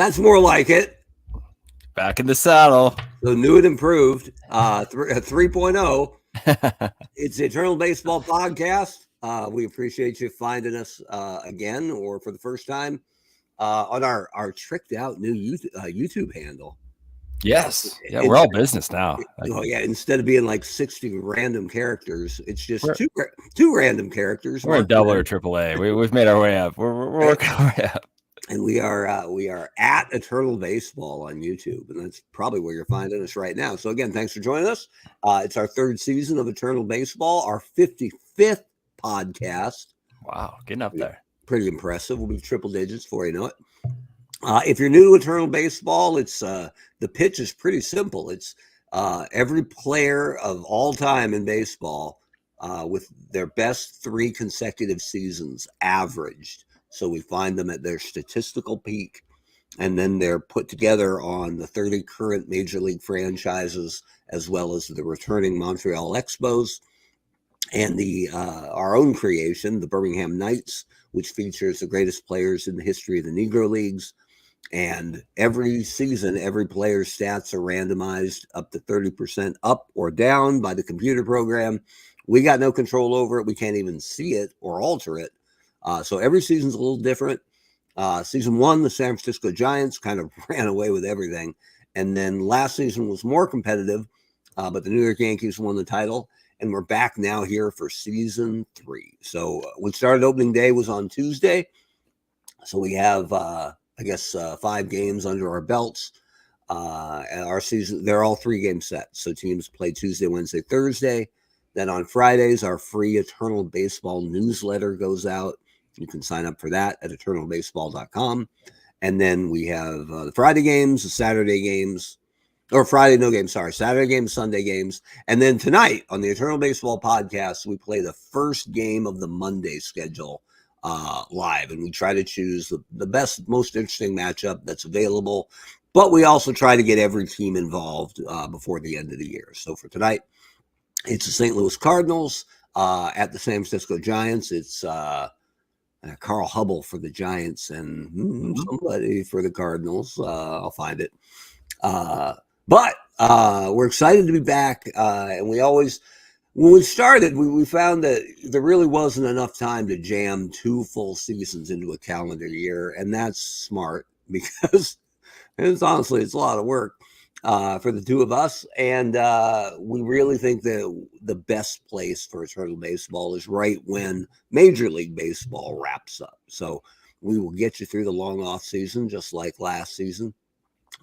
That's more like it. Back in the saddle. So new and improved. 3.0. It's the Eternal Baseball Podcast. We appreciate you finding us again or for the first time on our tricked out new YouTube handle. Yes. Yeah, we're all business now. Oh yeah, instead of being like 60 random characters, it's just two random characters. We're in double or triple A. We've made our way up. We're working our way up. And we are at Eternal Baseball on YouTube, and that's probably where you're finding us right now. So again, thanks for joining us. It's our third season of Eternal Baseball, our 55th podcast. Wow, getting up there. Pretty impressive. We'll be triple digits before you know it. If you're new to Eternal Baseball, it's the pitch is pretty simple. It's every player of all time in baseball with their best 3 consecutive seasons averaged. So we find them at their statistical peak, and then they're put together on the 30 current major league franchises, as well as the returning Montreal Expos and our own creation, the Birmingham Knights, which features the greatest players in the history of the Negro Leagues. And every season, every player's stats are randomized up to 30% up or down by the computer program. We got no control over it. We can't even see it or alter it. So every season's a little different. Season 1, the San Francisco Giants kind of ran away with everything. And then last season was more competitive, but the New York Yankees won the title. And we're back now here for season 3. So we started opening day was on Tuesday. So we have, 5 games under our belts. And our season, they're all 3-game sets. So teams play Tuesday, Wednesday, Thursday. Then on Fridays, our free Eternal Baseball newsletter goes out. You can sign up for that at eternalbaseball.com. And then we have the Friday games, the Saturday games, or Friday, no games, sorry, Saturday games, Sunday games. And then tonight on the Eternal Baseball Podcast, we play the first game of the Monday schedule live. And we try to choose the best, most interesting matchup that's available. But we also try to get every team involved before the end of the year. So for tonight, it's the St. Louis Cardinals at the San Francisco Giants. It's Carl Hubble for the Giants and somebody for the Cardinals. I'll find it. But we're excited to be back. And we always, when we started, we found that there really wasn't enough time to jam 2 full seasons into a calendar year. And that's smart because it's honestly, it's a lot of work for the 2 of us. And we really think that the best place for Eternal Baseball is right when Major League Baseball wraps up. So we will get you through the long off season, just like last season.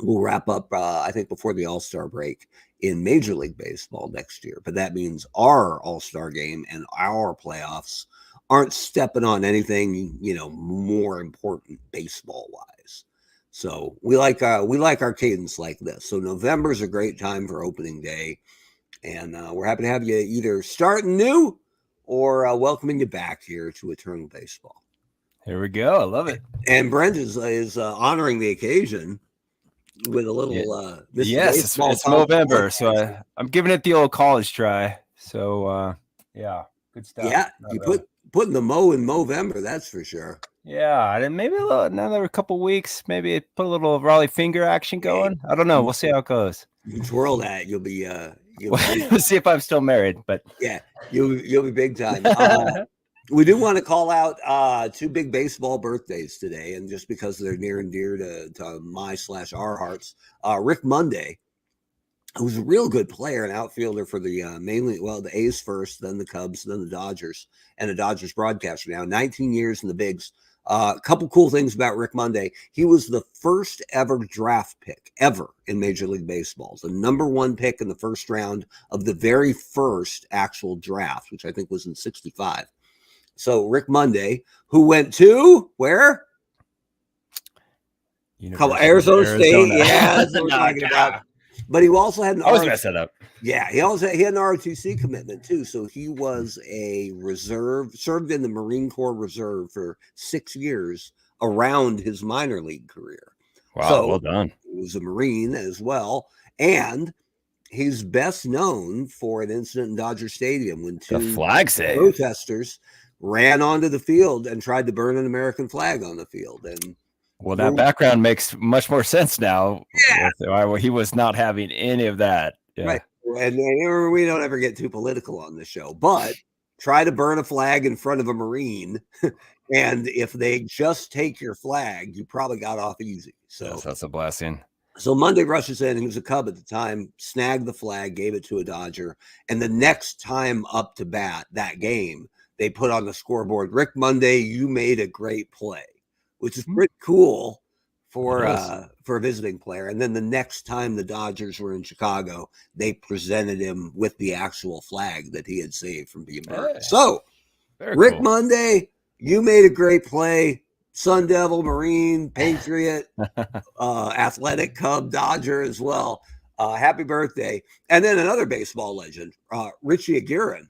We'll wrap up, I think, before the All-Star break in Major League Baseball next year. But that means our All-Star game and our playoffs aren't stepping on anything, more important baseball-wise. So we like our cadence like this. So November is a great time for opening day, and we're happy to have you either starting new or welcoming you back here to Eternal Baseball. Here we go. I love it. And Brent is honoring the occasion with a little yes, it's November, so I'm giving it the old college try. So good stuff. Yeah, you putting the Mo in Movember, that's for sure. Yeah, and maybe another couple weeks, maybe put a little Raleigh finger action going. I don't know. We'll see how it goes. You twirl that, you'll be we'll see if I'm still married, but yeah, you'll be big time. We do want to call out 2 big baseball birthdays today, and just because they're near and dear to my/our hearts, Rick Monday, who's a real good player and outfielder for the the A's first, then the Cubs, then the Dodgers, and a Dodgers broadcaster now, 19 years in the bigs. A couple cool things about Rick Monday. He was the first ever draft pick ever in Major League Baseball. The number 1 pick in the first round of the very first actual draft, which I think was in 65. So Rick Monday, who went to where? Arizona State. Yeah, that's what we're talking about. But he also had an I was messed that up. Yeah, he had an ROTC commitment too. So he was a reserve, served in the Marine Corps Reserve for 6 years around his minor league career. Wow, so well done. He was a Marine as well. And he's best known for an incident in Dodger Stadium when 2 protesters ran onto the field and tried to burn an American flag on the field. And Well, that background makes much more sense now. Yeah. He was not having any of that. Yeah. Right. And we don't ever get too political on this show, but try to burn a flag in front of a Marine. And if they just take your flag, you probably got off easy. So yes, that's a blessing. So Monday rushes in. He was a Cub at the time, snagged the flag, gave it to a Dodger. And the next time up to bat that game, they put on the scoreboard, Rick Monday, you made a great play, which is pretty cool for a visiting player. And then the next time the Dodgers were in Chicago, they presented him with the actual flag that he had saved from being burned. Hey, so Rick cool. Monday, you made a great play. Sun Devil, Marine, Patriot, Athletic, Cub, Dodger as well. Happy birthday. And then another baseball legend, Richie Aguirre,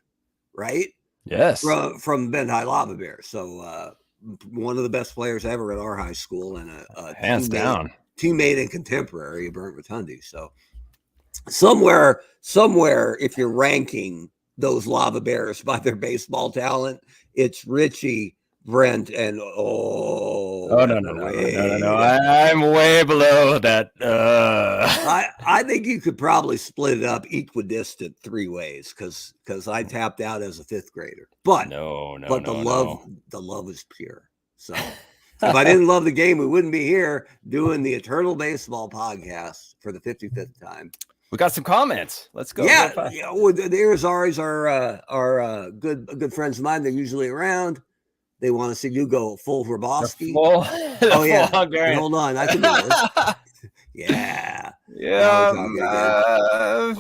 right? Yes. From Bend High Lava Bear. So one of the best players ever at our high school and a hands down teammate and contemporary of Brent Rotundi. So somewhere, if you're ranking those Lava Bears by their baseball talent, it's Richie, Brent, and no. I'm way below that. I think you could probably split it up equidistant 3 ways because I tapped out as a 5th grader. But the love is pure. So if I didn't love the game, we wouldn't be here doing the Eternal Baseball podcast for the 55th time. We got some comments. Let's go. Yeah. Well, the Irizaris are good friends of mine. They're usually around. They want to see you go full Hrabowski. Oh, yeah. Hold on. I can do this. Yeah. Yeah.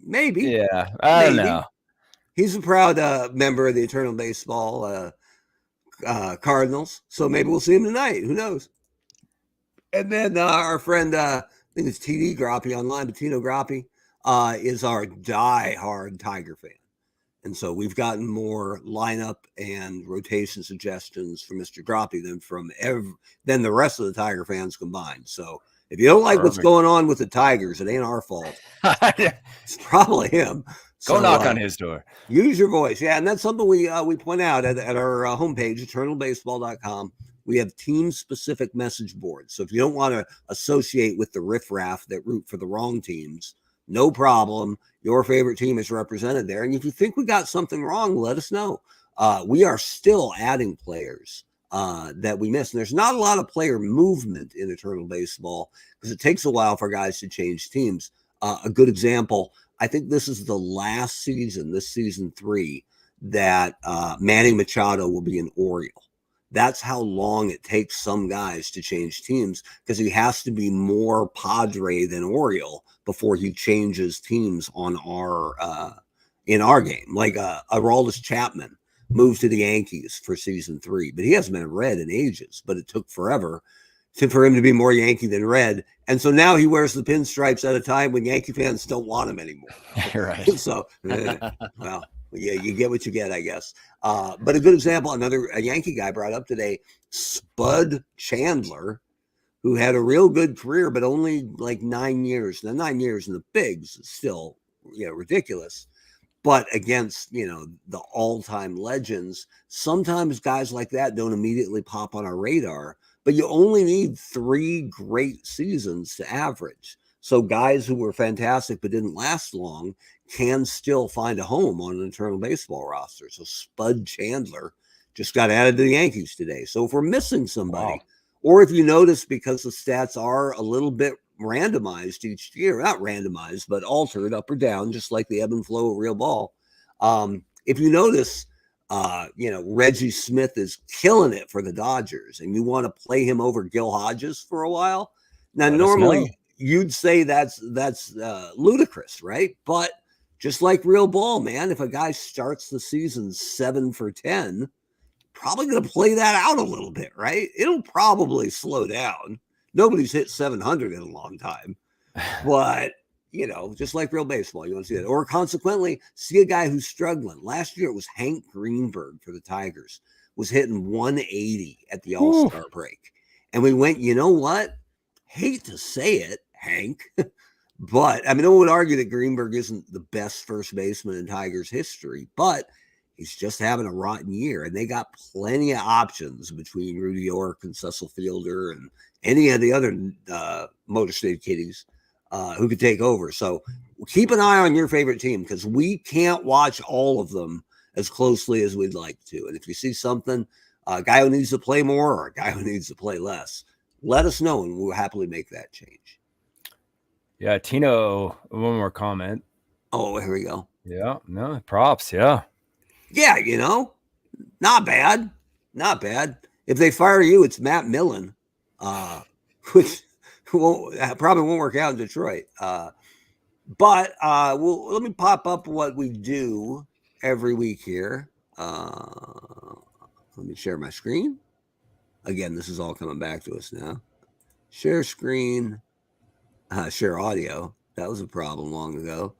Maybe. Yeah. I don't know. He's a proud member of the Eternal Baseball Cardinals. So maybe we'll see him tonight. Who knows? And then our friend, I think it's TD Groppy online, but Tino Groppy is our die-hard Tiger fan. And so we've gotten more lineup and rotation suggestions from Mr. Groppy than the rest of the Tiger fans combined. So if you don't like what's going on with the Tigers, it ain't our fault. It's probably him. Go knock on his door. Use your voice. Yeah, and that's something we point out at our homepage, eternalbaseball.com. We have team-specific message boards. So if you don't want to associate with the riffraff that root for the wrong teams, no problem. Your favorite team is represented there. And if you think we got something wrong, let us know. We are still adding players that we missed. And there's not a lot of player movement in Eternal Baseball because it takes a while for guys to change teams. A good example, I think this is the last season, this season 3, that Manny Machado will be an Oriole. That's how long it takes some guys to change teams because he has to be more Padre than Oriole before he changes teams on in our game. Like Aroldis Chapman moved to the Yankees for season 3, but he hasn't been a Red in ages, but it took forever for him to be more Yankee than Red. And so now he wears the pinstripes at a time when Yankee fans don't want him anymore. Right. So, well, yeah, you get what you get, I guess. But a good example, a Yankee guy brought up today, Spud Chandler, who had a real good career, but only like 9 years. Now, 9 years in the bigs is still, ridiculous. But against, the all-time legends, sometimes guys like that don't immediately pop on our radar. But you only need 3 great seasons to average. So guys who were fantastic but didn't last long can still find a home on an Eternal Baseball roster. So Spud Chandler just got added to the Yankees today. So if we're missing somebody, or if you notice because the stats are a little bit randomized each year, not randomized, but altered up or down, just like the ebb and flow of real ball. If you notice, Reggie Smith is killing it for the Dodgers and you want to play him over Gil Hodges for a while. Now, normally you'd say that's ludicrous, right? But just like real ball, man, if a guy starts the season 7 for 10, probably going to play that out a little bit, right? It'll probably slow down. Nobody's hit 700 in a long time, but just like real baseball, you want to see that. Or consequently, see a guy who's struggling. Last year, it was Hank Greenberg for the Tigers, was hitting 180 at the All-Star break. And we went, you know what? Hate to say it, Hank, but I mean, no one would argue that Greenberg isn't the best first baseman in Tigers history, but He's just having a rotten year, and they got plenty of options between Rudy York and Cecil Fielder and any of the other Motor State kiddies who could take over. So keep an eye on your favorite team, because we can't watch all of them as closely as we'd like to. And if you see something, a guy who needs to play more or a guy who needs to play less, let us know, and we'll happily make that change. Yeah, Tino, one more comment. Oh, here we go. Yeah, no, props, yeah. Yeah, not bad. Not bad. If they fire you, it's Matt Millen, which probably won't work out in Detroit. But let me pop up what we do every week here. Let me share my screen. Again, this is all coming back to us now. Share screen, share audio. That was a problem long ago.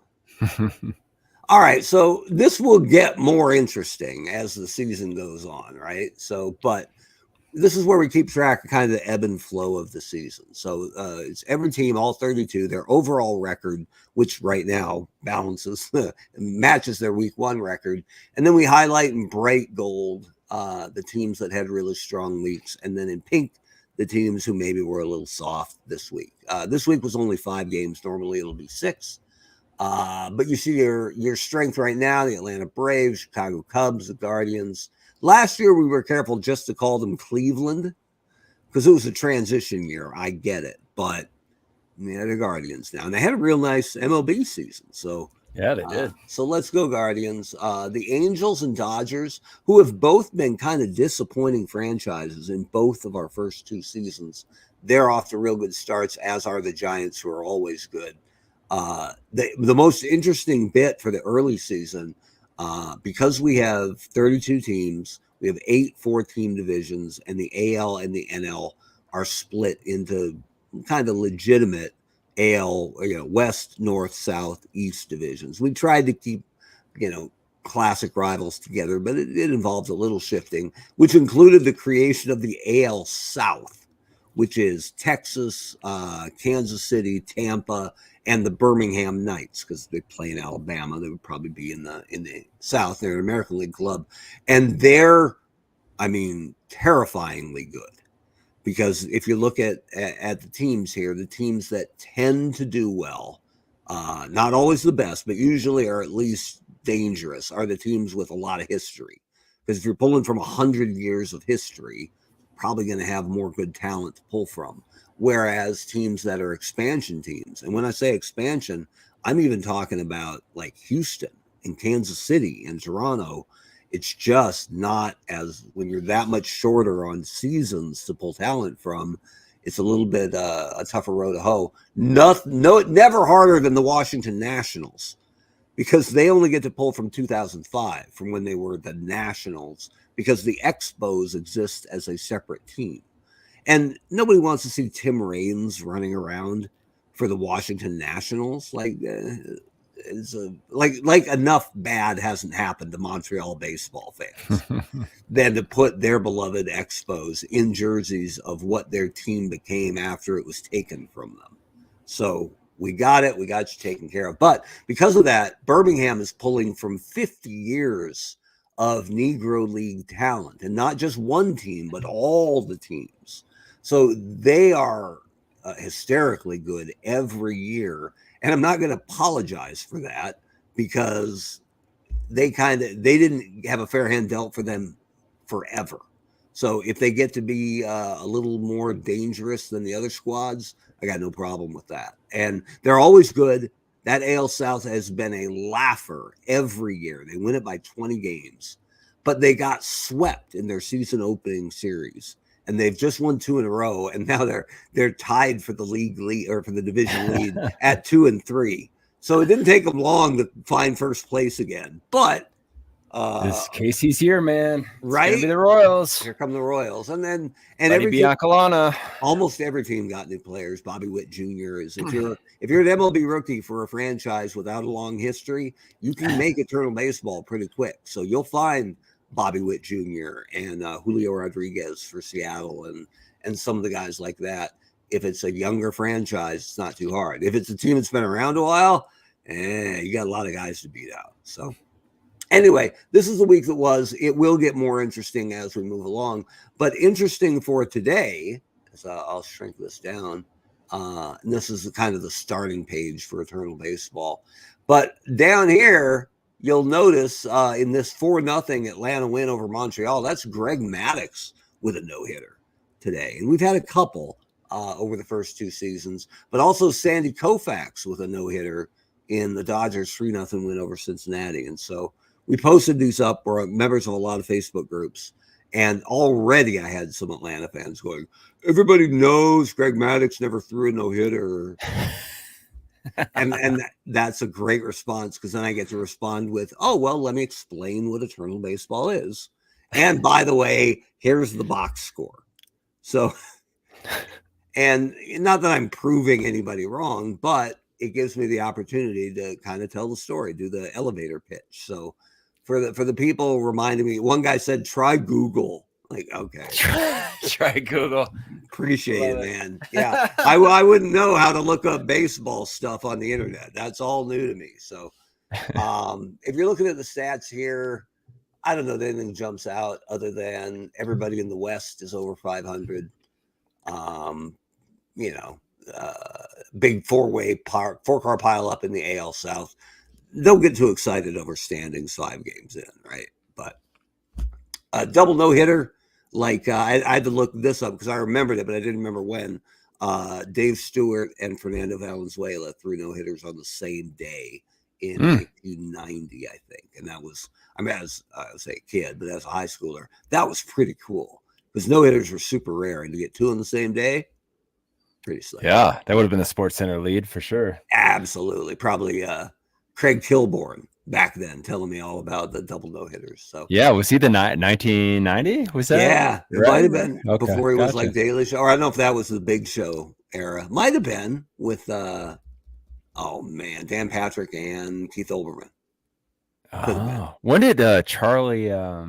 All right, so this will get more interesting as the season goes on, right? So, but this is where we keep track of kind of the ebb and flow of the season. So it's every team, all 32, their overall record, which right now balances, matches their week one record. And then we highlight in bright gold the teams that had really strong weeks. And then in pink, the teams who maybe were a little soft this week. This week was only 5 games. Normally it'll be 6. But you see your strength right now, the Atlanta Braves, Chicago Cubs, the Guardians. Last year, we were careful just to call them Cleveland because it was a transition year. I get it. But the Guardians now. And they had a real nice MLB season. So yeah, they did. So let's go Guardians. The Angels and Dodgers, who have both been kind of disappointing franchises in both of our first 2 seasons, they're off to real good starts, as are the Giants, who are always good. The most interesting bit for the early season, because we have 32 teams, we have 8 4-team divisions, and the AL and the NL are split into kind of legitimate AL, West, North, South, East divisions. We tried to keep, classic rivals together, but it involved a little shifting, which included the creation of the AL South, which is Texas, Kansas City, Tampa, and the Birmingham Knights, because they play in Alabama. They would probably be in the South. They're an American League club. And they're, terrifyingly good. Because if you look at the teams here, the teams that tend to do well, not always the best, but usually are at least dangerous, are the teams with a lot of history. Because if you're pulling from 100 years of history, probably going to have more good talent to pull from. Whereas teams that are expansion teams, and when I say expansion, I'm even talking about like Houston and Kansas City and Toronto. It's just not as, when you're that much shorter on seasons to pull talent from, it's a little bit a tougher road to hoe. Never harder than the Washington Nationals, because they only get to pull from 2005, from when they were the Nationals, because the Expos exist as a separate team. And nobody wants to see Tim Raines running around for the Washington Nationals. Like enough bad hasn't happened to Montreal baseball fans than to put their beloved Expos in jerseys of what their team became after it was taken from them. So we got it. We got you taken care of. But because of that, Birmingham is pulling from 50 years of Negro League talent, and not just one team, but all the teams. So they are hysterically good every year. And I'm not going to apologize for that, because they didn't have a fair hand dealt for them forever. So if they get to be a little more dangerous than the other squads, I got no problem with that. And they're always good. That AL South has been a laugher every year. They win it by 20 games, but they got swept in their season opening series. And they've just won 2 in a row, and now they're tied for the league or for the division lead at 2-3. So it didn't take them long to find first place again. But this Casey's here, man. Right? It's gonna be the Royals. Here come the Royals, and almost every team got new players. Bobby Witt Jr. is if you're an MLB rookie for a franchise without a long history, you can make eternal baseball pretty quick. So you'll find Bobby Witt Jr. and Julio Rodriguez for Seattle and some of the guys like that. If it's a younger franchise, it's not too hard. If it's a team that's been around a while, you got a lot of guys to beat out. So Anyway, this is the week that was. It will get more interesting as we move along. But interesting for today, as I'll shrink this down, and this is kind of the starting page for Eternal Baseball. But down here, you'll notice in this 4-0 Atlanta win over Montreal, that's Greg Maddux with a no-hitter today. And we've had a couple over the first 2 seasons, but also Sandy Koufax with a no-hitter in the Dodgers 3-0 win over Cincinnati. And so we posted these up. We're members of a lot of Facebook groups. And already I had some Atlanta fans going, everybody knows Greg Maddux never threw a no-hitter. and that's a great response, because then I get to respond with, oh, well, let me explain what Eternal Baseball is. And by the way, here's the box score. So, and not that I'm proving anybody wrong, but it gives me the opportunity to kind of tell the story, do the elevator pitch. So for the people reminding me, one guy said, try Google. Like, okay. Try Google. Appreciate it, man. Yeah. I wouldn't know how to look up baseball stuff on the internet. That's all new to me. So if you're looking at the stats here, I don't know that anything jumps out other than everybody in the West is over 500. Big four-car pile up in the AL South. Don't get too excited over standings 5 games in, right? But a double no-hitter, like I had to look this up because I remembered it, but I didn't remember when. Dave Stewart and Fernando Valenzuela threw no-hitters on the same day in 1990, I think. And that was, I mean, as I was a kid, but as a high schooler, that was pretty cool because no-hitters were super rare. And to get 2 on the same day, pretty slick. Yeah, that would have been the Sports Center lead for sure. Absolutely. Probably Craig Kilborn back then telling me all about the double no-hitters. So yeah, was he the 1990? Was that? Yeah, it right? might have been before he was gotcha. like Daily Show. Or I don't know if that was the Big Show era. Might have been with Dan Patrick and Keith Olbermann. Oh. When did Charlie why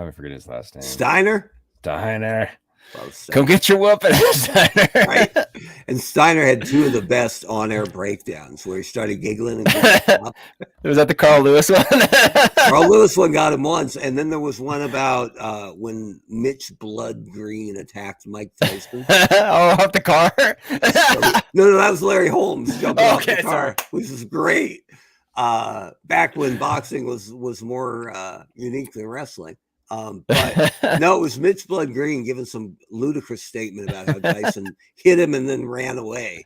am I forgetting his last name? Steiner. Come get your whooping, Steiner. Right? And Steiner had 2 of the best on-air breakdowns where he started giggling. And was that the Carl Lewis one? Carl Lewis one got him once, and then there was one about when Mitch Blood Green attacked Mike Tyson. Off the car? No, that was Larry Holmes jumping off the car, sorry. Which is great. Back when boxing was more unique than wrestling. But no, it was Mitch Blood Green giving some ludicrous statement about how Tyson hit him and then ran away.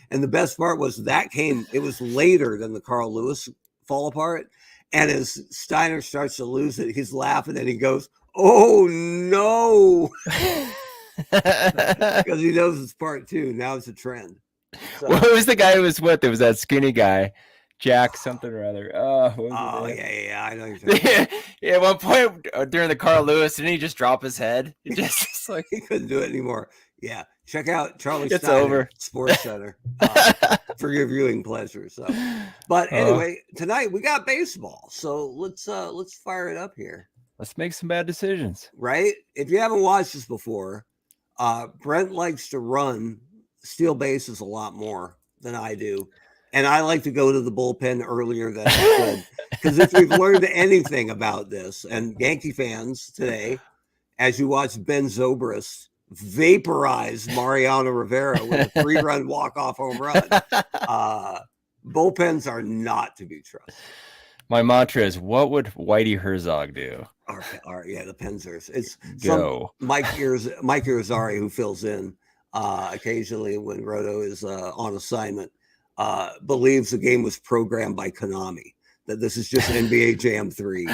And the best part was it was later than the Carl Lewis fall apart. And as Steiner starts to lose it, he's laughing and he goes, oh no. Because he knows it's part 2. Now it's a trend. So, what was the guy who was with? It was that skinny guy. Jack something or other. Yeah, I know you're talking yeah, at one point during the Carl Lewis, didn't he just drop his head? He just like he couldn't do it anymore. Yeah, check out Charlie It's Steiner over. Sports Center for your viewing pleasure. So, but anyway, tonight we got baseball, so let's fire it up here. Let's make some bad decisions, right? If you haven't watched this before, Brent likes to run steal bases a lot more than I do. And I like to go to the bullpen earlier than I should. Because if we've learned anything about this, and Yankee fans today, as you watch Ben Zobrist vaporize Mariano Rivera with a 3-run walk-off home run, bullpens are not to be trusted. My mantra is, what would Whitey Herzog do? The Penzers. It's go. Mike Irizarry, who fills in occasionally when Roto is on assignment. Believes the game was programmed by Konami, that this is just NBA Jam 3,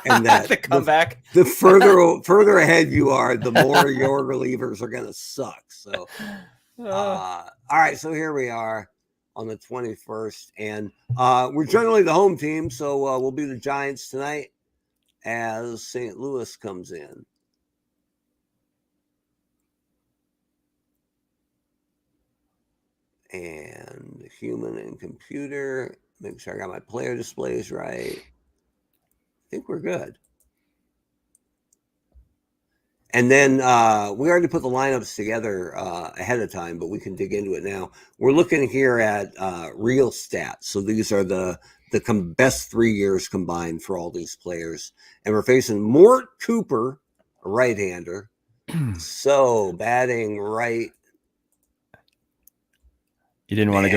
and that the comeback. The further ahead you are, the more your relievers are going to suck. So, all right, so here we are on the 21st, and we're generally the home team, so we'll be the Giants tonight as St. Louis comes in. And human and computer, make sure I got my player displays right. I think we're good. And then we already put the lineups together ahead of time, but we can dig into it now. We're looking here at real stats. So these are the the best 3 years combined for all these players. And we're facing Mort Cooper, a right-hander. So batting right. You didn't want to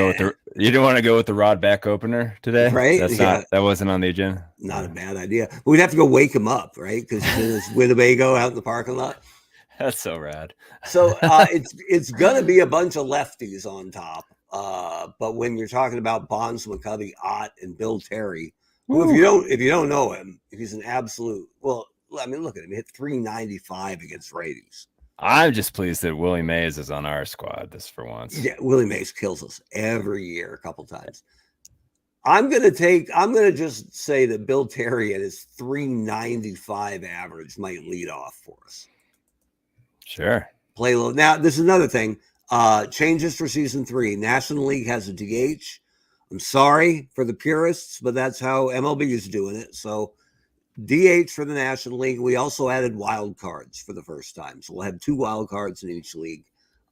go with the Rod back opener today, right? That wasn't on the agenda. Not a bad idea. But we'd have to go wake him up, right? Because he's in his Winnebago out in the parking lot. That's so rad. So it's gonna be a bunch of lefties on top. But when you're talking about Bonds, McCovey, Ott, and Bill Terry, who if you don't know him, he's an absolute. Well, I mean, look at him. He hit .395 against righties. I'm just pleased that Willie Mays is on our squad this for once. Yeah, Willie Mays kills us every year, a couple times. I'm gonna just say that Bill Terry at his .395 average might lead off for us. Sure. Play low. Now, this is another thing. Changes for season 3. National League has a DH. I'm sorry for the purists, but that's how MLB is doing it. So DH for the National League. We also added wild cards for the first time. So we'll have 2 wild cards in each league.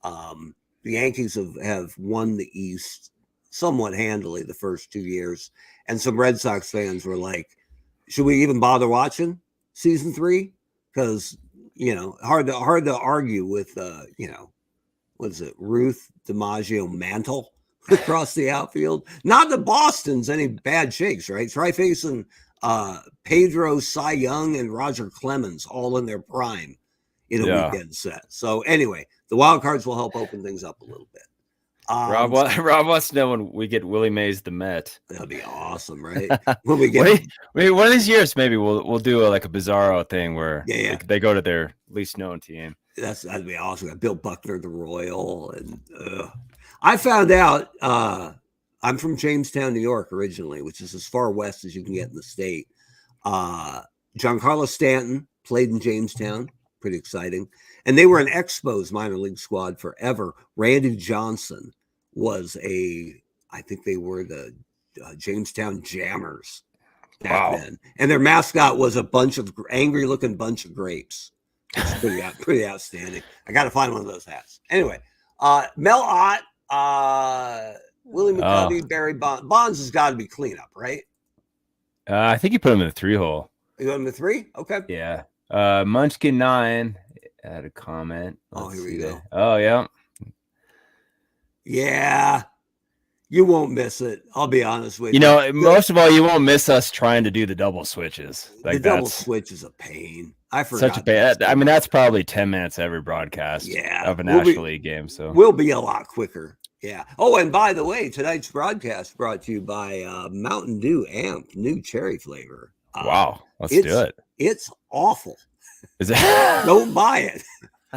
The Yankees have won the East somewhat handily the first 2 years. And some Red Sox fans were like, should we even bother watching season 3? Because, hard to argue with, what is it, Ruth DiMaggio Mantle across the outfield. Not that Boston's any bad shakes, right? Try facing Pedro, Cy Young, and Roger Clemens all in their prime in a weekend set. So anyway, the wild cards will help open things up a little bit. Rob wants to know when we get Willie Mays the Met. That'd be awesome, right? When we get one of these years, maybe we'll do a Bizarro thing where they go to their least known team. That'd be awesome. Bill Buckner, the Royal, and I found out I'm from Jamestown, New York, originally, which is as far west as you can get in the state. Giancarlo Stanton played in Jamestown, pretty exciting, and they were an Expos minor league squad forever. Randy Johnson was I think they were the Jamestown Jammers back then, and their mascot was a bunch of angry-looking bunch of grapes. It's pretty outstanding. I got to find one of those hats. Anyway, Mel Ott, Willie McCovey, Barry Bonds. Bonds has got to be cleanup, right? I think you put him in the 3-hole. You got him in the 3? Okay. Yeah. Munchkin 9 had a comment. Here we go. Oh, yeah. Yeah. You won't miss it. I'll be honest with you. Most of all, you won't miss us trying to do the double switches. The double switch is a pain. I forgot. Such a pain. I mean, that's probably 10 minutes every broadcast of a National League game. So we'll be a lot quicker. Yeah. Oh, and by the way, tonight's broadcast brought to you by Mountain Dew Amp, new cherry flavor. Wow. Let's do it. It's awful. Is it? Don't buy it.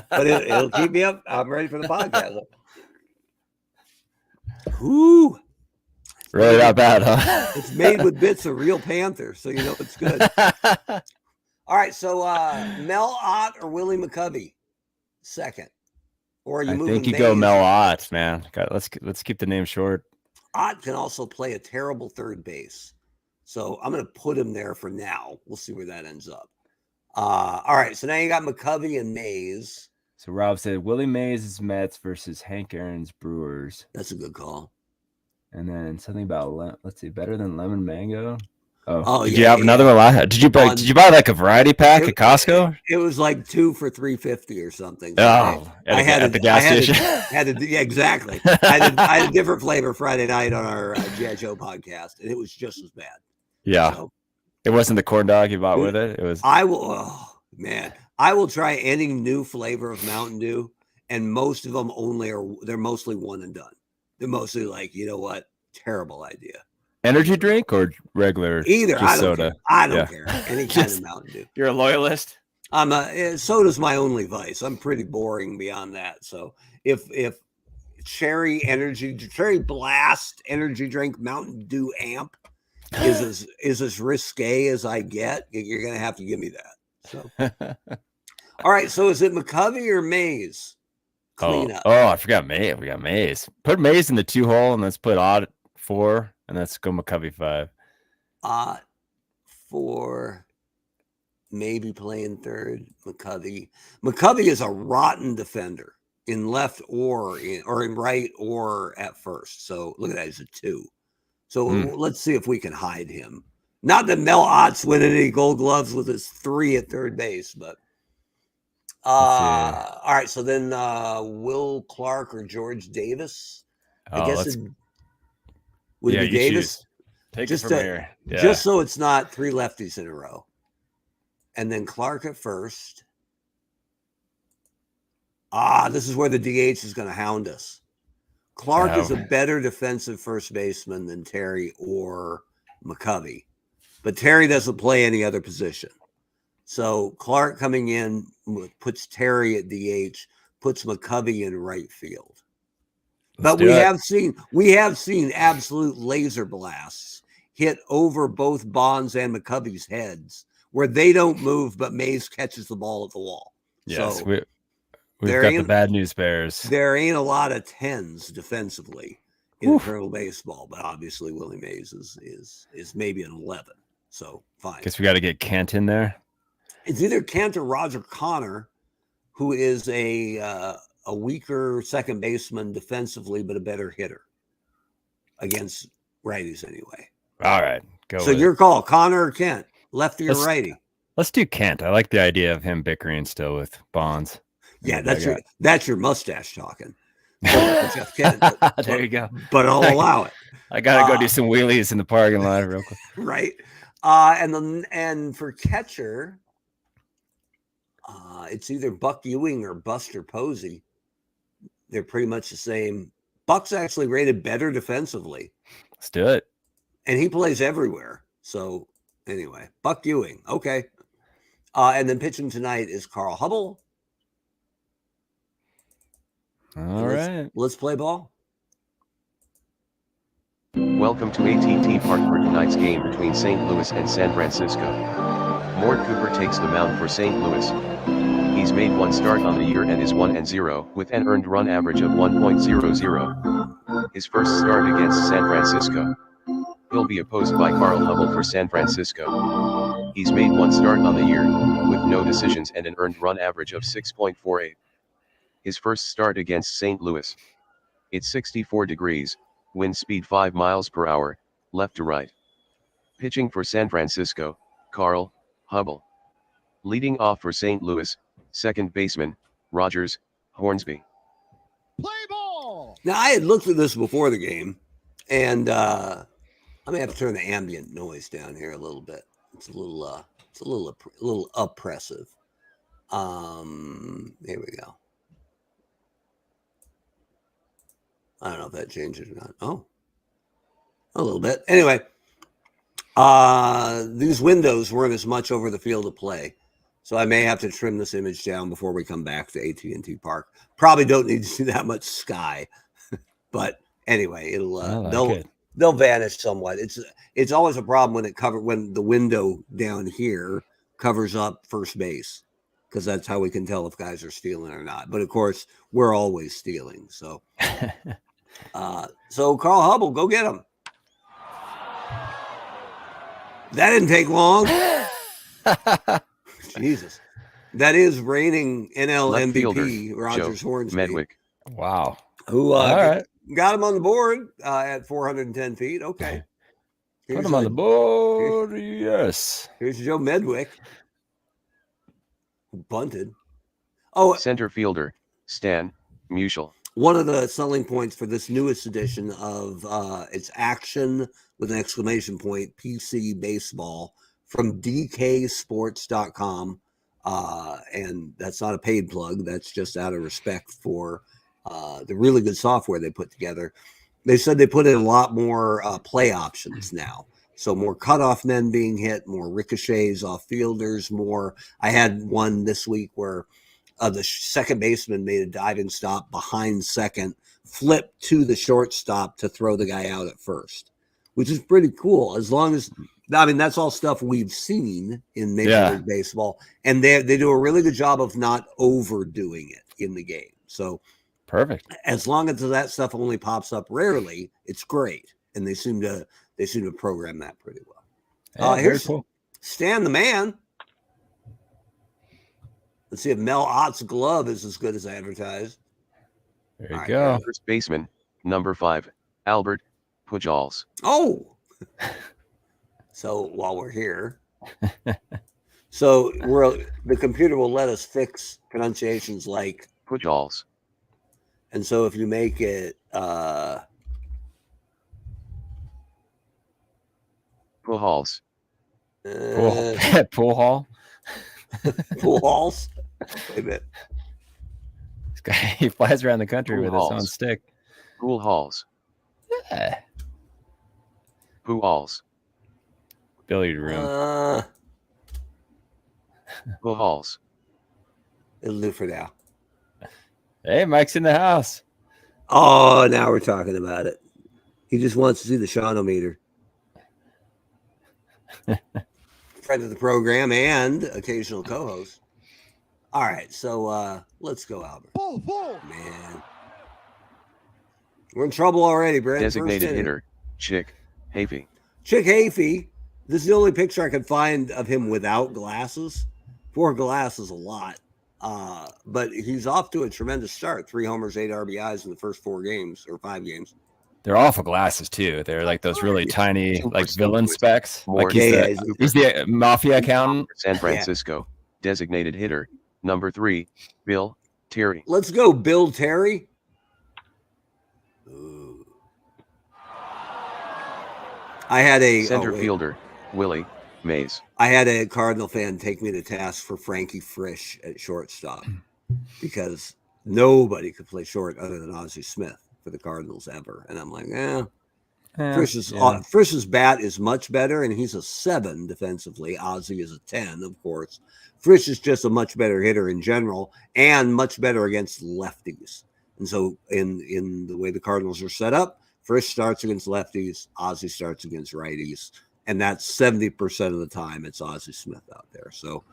But it'll keep me up. I'm ready for the podcast. Ooh. Really not bad, huh? It's made with bits of real panther, so you know it's good. All right, so Mel Ott or Willie McCovey, second. Or are you moving? I think you go Mel Ott, man. God, let's keep the name short. Ott can also play a terrible third base. So I'm going to put him there for now. We'll see where that ends up. All right, so now you got McCovey and Mays. So Rob said Willie Mays' Mets versus Hank Aaron's Brewers. That's a good call. And then something about better than lemon mango. Did you have another one? Did you buy like a variety pack at Costco? It was like 2 for $3.50 or something. So I had at the gas station. Exactly. I had a different flavor Friday night on our G.I. Joe podcast, and it was just as bad. Yeah, so, it wasn't the corn dog you bought with it. It was. I will try any new flavor of Mountain Dew, and most of them they're mostly one and done. They're mostly like, you know what, terrible idea. Energy drink or regular? Either. I don't soda. Care. I don't care. Any kind of Mountain Dew. You're a loyalist? Soda's my only vice. I'm pretty boring beyond that. So if cherry blast energy drink Mountain Dew Amp is as risque as I get, you're gonna have to give me that. So all right. So is it McCovey or Mays? Cleanup. I forgot Mays. We got Mays. Put Mays in the 2-hole and let's put Ott 4 and let's go McCovey 5. Ott 4, maybe playing third. McCovey is a rotten defender in left or in right or at first. So look at that, he's a 2. So let's see if we can hide him. Not that Mel Ott's winning any Gold Gloves with his 3 at third base, but all right. So then Will Clark or George Davis. I guess would it be Davis? Choose. Take it from here. Yeah. Just so it's not 3 lefties in a row. And then Clark at first. This is where the DH is going to hound us. Clark is a better defensive first baseman than Terry or McCovey. But Terry doesn't play any other position. So Clark coming in puts Terry at DH, puts McCovey in right field. But we have seen absolute laser blasts hit over both Bonds and McCovey's heads where they don't move, but Mays catches the ball at the wall. Yes, so we've got the bad news bears. There ain't a lot of 10s defensively in internal baseball, but obviously Willie Mays is maybe an 11. So fine. Guess we got to get Kent in there. It's either Kent or Roger Connor, who is a weaker second baseman defensively, but a better hitter against righties anyway. All right, go. So your call, Connor or Kent, lefty or righty? Let's do Kent. I like the idea of him bickering still with Bonds. Yeah, that's your mustache talking. Jeff Kent, there you go. But I'll allow it. I gotta go do some wheelies in the parking lot real quick. Right. And for catcher, it's either Buck Ewing or Buster Posey. They're pretty much the same. Buck's actually rated better defensively. Let's do it. And he plays everywhere. So anyway, Buck Ewing. Okay. And then pitching tonight is Carl Hubble. All right. Let's play ball. Welcome to AT&T Park for tonight's game between St. Louis and San Francisco. Mort Cooper takes the mound for St. Louis. He's made 1 start on the year and is 1-0 with an earned run average of 1.00. His first start against San Francisco. He'll be opposed by Carl Hubble for San Francisco. He's made 1 start on the year, with no decisions and an earned run average of 6.48. His first start against St. Louis. It's 64 degrees, wind speed 5 miles per hour, left to right. Pitching for San Francisco, Carl Hubble. Leading off for St. Louis, second baseman, Rogers Hornsby. Play ball! Now, I had looked at this before the game, and I may have to turn the ambient noise down here a little bit. It's a little oppressive. Here we go. I don't know if that changes or not. Oh, a little bit. Anyway, these windows weren't as much over the field of play, so I may have to trim this image down before we come back to AT&T Park. Probably don't need to see that much sky, but anyway, they'll vanish somewhat. It's always a problem when the window down here covers up first base, because that's how we can tell if guys are stealing or not. But of course, we're always stealing. So, so Carl Hubble, go get him. That didn't take long. Jesus, that is reigning NL Left MVP fielder, Rogers Hornsby. Medwick. Wow. Who all right. got him on the board at 410 feet. Okay. Put him on the board. Yes. Here's Joe Medwick, who bunted. Oh, Center fielder, Stan Musial. One of the selling points for this newest edition of it's Action with an exclamation point, PC Baseball from DKSports.com. And that's not a paid plug. That's just out of respect for the really good software they put together. They said they put in a lot more play options now. So more cutoff men being hit, more ricochets off fielders, more. I had one this week where the second baseman made a diving stop behind second, flipped to the shortstop to throw the guy out at first, which is pretty cool. As long as, I mean, that's all stuff we've seen in Major League Baseball, and they do a really good job of not overdoing it in the game. So perfect. As long as that stuff only pops up rarely, it's great, and they seem to program that pretty well. Here's cool. Stan the Man. Let's see if Mel Ott's glove is as good as advertised. There you go. First baseman, number 5, Albert Pujols. Oh, so while we're here, so the computer will let us fix pronunciations like Pujols. and so if you make it Pujols. Pool hall. pool halls. Wait a minute. This guy, he flies around the country Pool with his own halls. stick. Pool halls. Yeah. Pujols. Billiard room. Pool halls. It'll do for now. Hey, Mike's in the house. Oh, now we're talking about it. He just wants to see the Shawnometer. Friend of the program and occasional co-host. All right, so let's go, Albert. Man, we're in trouble already, Brent. Designated hitter. Chick Hafey. Chick Hafey. This is the only picture I could find of him without glasses. 4 glasses a lot. But he's off to a tremendous start. 3 homers, 8 RBIs in the first 4 games or 5 games. They're awful glasses too. They're like those really tiny, like villain specs. Like He's the mafia accountant. San Francisco. Designated hitter. Number 3, Bill Terry. Let's go, Bill Terry. Ooh. I had a center fielder, Willie Mays. I had a Cardinal fan take me to task for Frankie Frisch at shortstop because nobody could play short other than Ozzie Smith for the Cardinals ever. And I'm like, Frisch's bat is much better, and he's a 7 defensively. Ozzie is a 10, of course. Frisch is just a much better hitter in general and much better against lefties. And so in the way the Cardinals are set up, Frisch starts against lefties, Ozzie starts against righties. And that's 70% of the time it's Ozzie Smith out there. So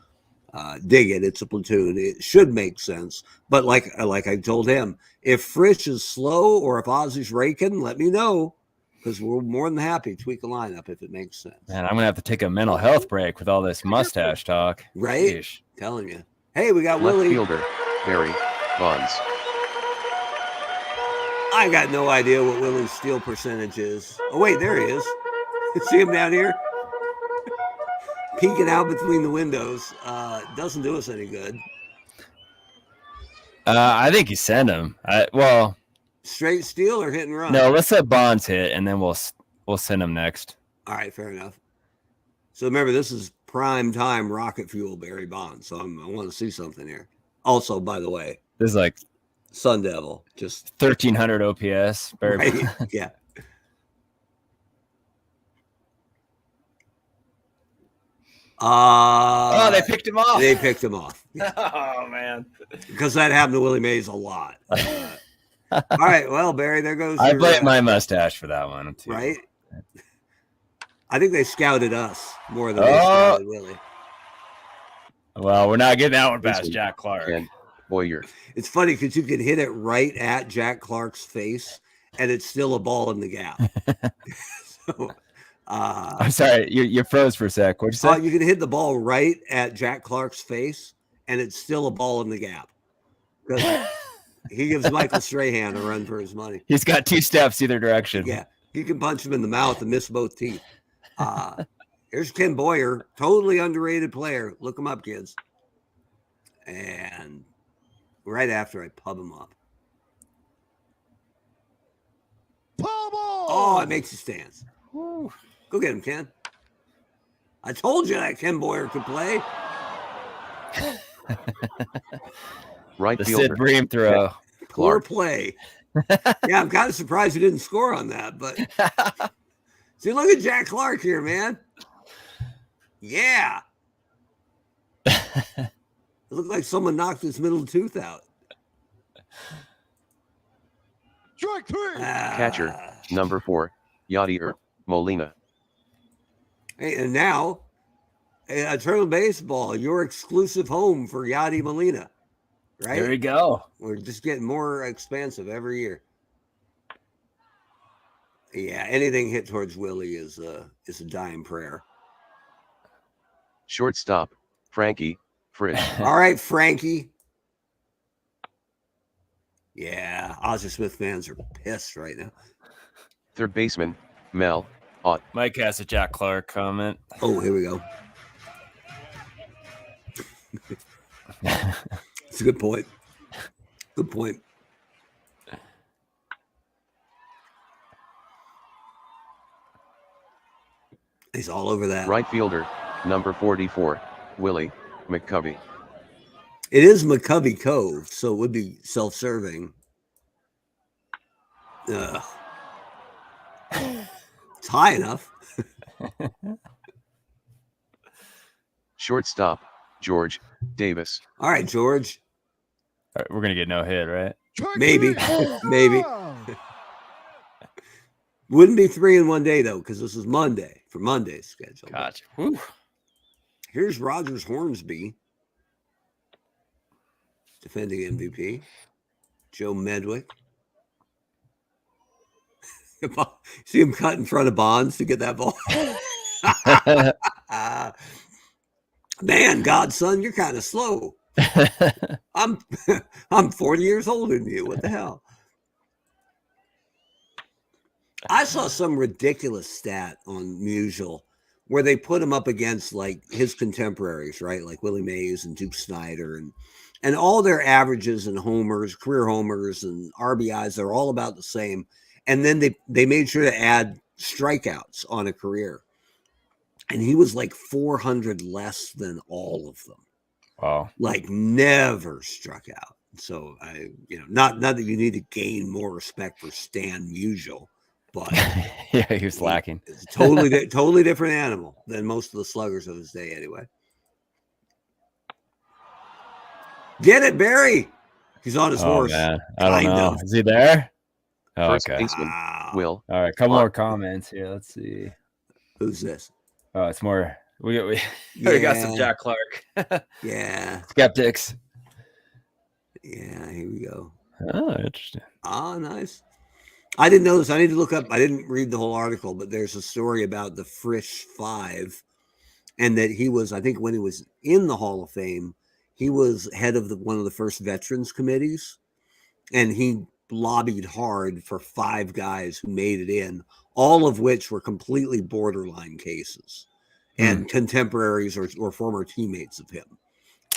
dig it. It's a platoon. It should make sense. But like I told him, if Frisch is slow or if Ozzie's raking, let me know. Because we're more than happy to tweak a lineup if it makes sense. Man, I'm going to have to take a mental health break with all this mustache talk. Right? Sheesh. Telling you. Hey, we got Left Willie. fielder, Barry Bonds. I got no idea what Willie's steal percentage is. Oh, wait, there he is. See him down here? Peeking out between the windows. Doesn't do us any good. I think you send him. Straight steal or hit and run? No, let's let Bonds hit, and then we'll send him next. All right, fair enough. So remember, this is prime time rocket fuel, Barry Bonds. So I want to see something here. Also, by the way, This is like Sun Devil, just 1,300 OPS. Barry right? Yeah. Oh, they picked him off. They picked him off. Oh man, Because that happened to Willie Mays a lot. All right, well, Barry, there goes. I blame my mustache for that one too. Right? I think they scouted us more than they scouted Willie. Well, we're not getting that one past Jack Clark. And Boyer. It's funny because you can hit it right at Jack Clark's face, and it's still a ball in the gap. So, I'm sorry, you froze for a sec. What'd you say? you can hit the ball right at Jack Clark's face, and it's still a ball in the gap. Because he gives Michael Strahan a run for his money. He's got 2 steps either direction. Yeah, you can punch him in the mouth and miss both teeth. Here's Ken Boyer, totally underrated player. Look him up, kids. And right after I pub him up. Oh, it makes you stance. Woo. Go get him, Ken. I told you that Ken Boyer could play. Right The fielder. Sid Bream throw. Poor Clark. play. Yeah, I'm kind of surprised he didn't score on that. But see, look at Jack Clark here, man. Yeah. It looked like someone knocked his middle tooth out. Strike 3. Catcher, number 4, Yadier Molina. Hey, and now, Eternal Baseball, your exclusive home for Yadi Molina. Right? There you go. We're just getting more expansive every year. Yeah, anything hit towards Willie is a dying prayer. Shortstop, Frankie Frisch. All right, Frankie. Yeah, Ozzie Smith fans are pissed right now. Third baseman, Mel, Ott. Mike has a Jack Clark comment. Oh, here we go. It's a good point. Good point. He's all over that. Right fielder, number 44, Willie McCovey. It is McCovey Cove, so it would be self-serving. It's high enough. Shortstop, George Davis. All right, George. All right, we're gonna get no hit, right? Maybe. Strike three. Maybe. Wouldn't be 3 in one day, though, because this is Monday for Monday's schedule. Gotcha. Whew. Here's Rogers Hornsby, defending MVP. Joe Medwick. See him cut in front of Bonds to get that ball. Man, godson, you're kind of slow. I'm 40 years older than you. What the hell? I saw some ridiculous stat on Musial where they put him up against like his contemporaries, right? Like Willie Mays and Duke Snyder and all their averages and homers, career homers and RBIs, they're all about the same. And then they made sure to add strikeouts on a career. And he was like 400 less than all of them. Wow. Like never struck out. So not that you need to gain more respect for Stan Musial, but Yeah, he was lacking. It's a totally different animal than most of the sluggers of his day anyway. Get it, Barry. He's on his horse. Man. I don't know. of. Is he there? Oh, First okay. baseman, Wow. Will. All right, couple more comments here. Let's see. Who's this? Oh, it's more. We got some Yeah. Jack Clark. Yeah. Skeptics. Yeah, here we go. Oh, interesting. Ah, nice. I didn't know this. I need to look up. I didn't read the whole article, but there's a story about the Frisch Five, and that he was, I think, when he was in the Hall of Fame, he was head of one of the first veterans committees, and he lobbied hard for 5 guys who made it in, all of which were completely borderline cases and contemporaries or former teammates of him.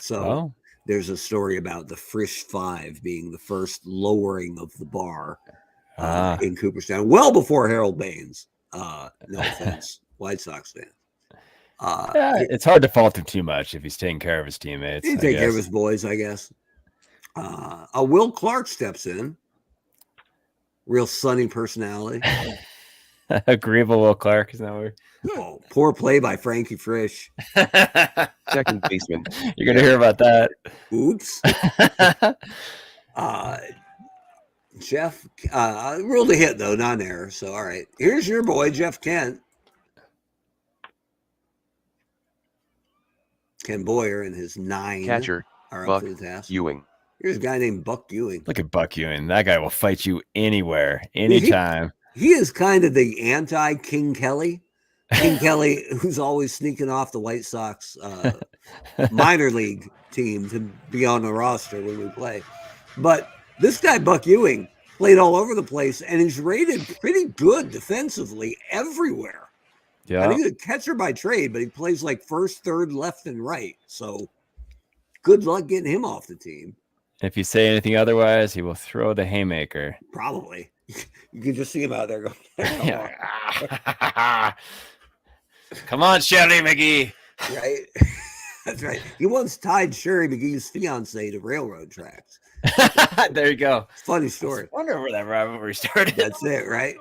So there's a story about the Frisch Five being the first lowering of the bar in Cooperstown, well before Harold Baines. No offense, White Sox fan. It's hard to fault him too much if he's taking care of his teammates. He take care of his boys, I guess. Will Clark steps in. Real sunny personality. Agreeable Will Clark, is that word? Oh, poor play by Frankie Frisch. Second baseman, You're gonna hear about that. Oops. Jeff ruled a hit though, not an error. So all right. Here's your boy, Jeff Kent. Ken Boyer and his 9 catcher, are Buck up to the task. Ewing. Here's a guy named Buck Ewing. Look at Buck Ewing. That guy will fight you anywhere, anytime. He is kind of the anti-King Kelly. King Kelly, who's always sneaking off the White Sox minor league team to be on the roster when we play. But this guy, Buck Ewing, played all over the place, and he's rated pretty good defensively everywhere. Yeah. I think he's a catcher by trade, but he plays like first, third, left, and right. So good luck getting him off the team. If you say anything otherwise, he will throw the haymaker. Probably. You can just see him out there going, Come on, Shelly McGee. right? That's right. He once tied Sherry McGee's fiance to railroad tracks. There you go. Funny story. I wonder where that rivalry started. That's it, right?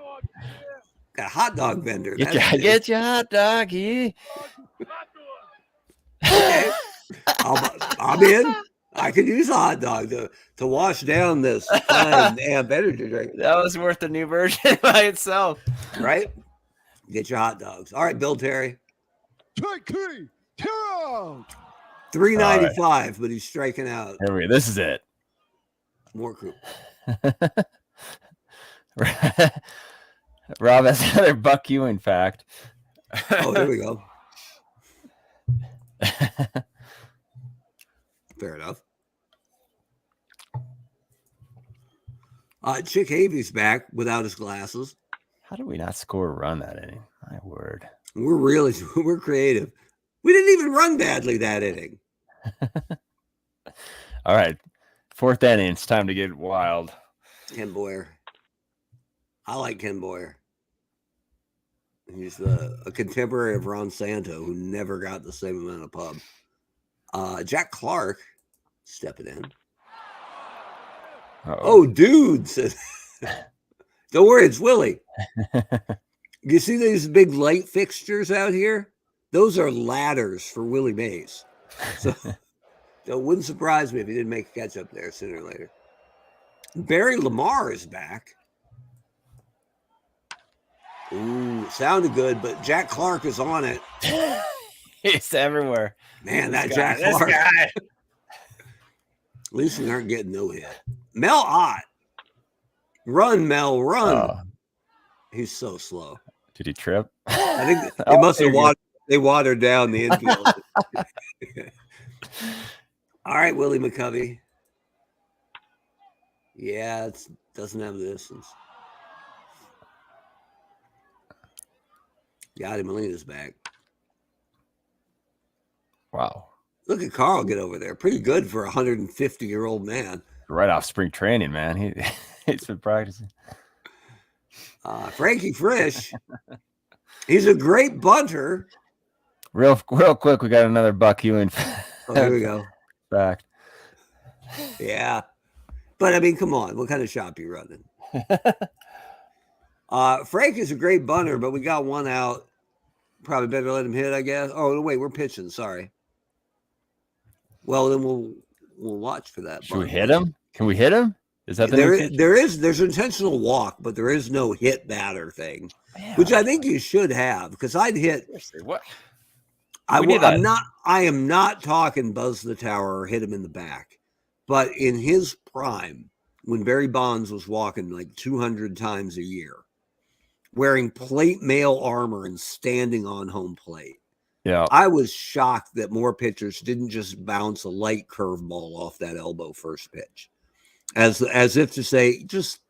Got a hot dog vendor. Get your hot dog here. Okay. I'm in. I could use a hot dog to wash down this fine amp energy drink. That was worth the new version by itself. Right? Get your hot dogs. All right, Bill Terry. Strike 3. Tear out. 395, but he's striking out. Here we go. This is it. More crew. Rob has another Buck Ewing fact. Oh, here we go. Fair enough. Chick Havey's back without his glasses. How did we not score a run that inning? My word. We're creative. We didn't even run badly that inning. All right. 4th inning. It's time to get wild. Ken Boyer. I like Ken Boyer. He's a contemporary of Ron Santo who never got the same amount of pub. Jack Clark stepping in. Uh-oh. Oh, dude. Don't worry, it's Willie. You see these big light fixtures out here? Those are ladders for Willie Mays. So it wouldn't surprise me if he didn't make a catch up there sooner or later. Barry Lamar is back. Ooh, sounded good, but Jack Clark is on it. He's everywhere. Man, that Jack Clark. Guy. At least we aren't getting no hit. Mel Ott. Run, Mel, run. Oh. He's so slow. Did he trip? I think they must have watered down the infield. All right, Willie McCovey. Yeah, it doesn't have the distance. Yadi Molina's back. Wow. Look at Carl get over there. Pretty good for a 150-year-old man. Right off spring training, man. He's been practicing. Frankie Frisch. He's a great bunter. Real quick, we got another Buck Ewing. Oh, here we go. Back. Yeah. But, I mean, come on. What kind of shop you running? Frank is a great bunter, but we got one out. Probably better let him hit, I guess. Oh, wait, we're pitching. Sorry. Well, then we'll watch for that. Should we hit him? Can we hit him? Is that there's intentional walk, but there is no hit batter thing, which I think you should have, because I'd hit. What? I am not talking buzz the tower or hit him in the back, but in his prime, when Barry Bonds was walking like 200 times a year, wearing plate mail armor and standing on home plate. Yeah, I was shocked that more pitchers didn't just bounce a light curveball off that elbow first pitch, as if to say, just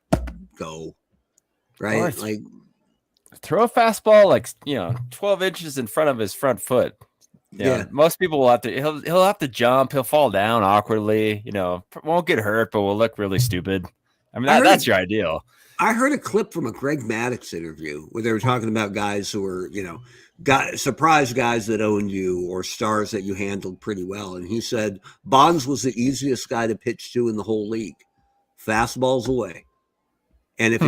go, right? Like throw a fastball like 12 inches in front of his front foot. Yeah, most people will have to. He'll have to jump. He'll fall down awkwardly. Won't get hurt, but will look really stupid. I mean, that's your ideal. I heard a clip from a Greg Maddux interview where they were talking about guys who were, surprise guys that owned you or stars that you handled pretty well. And he said Bonds was the easiest guy to pitch to in the whole league. Fastballs away. And if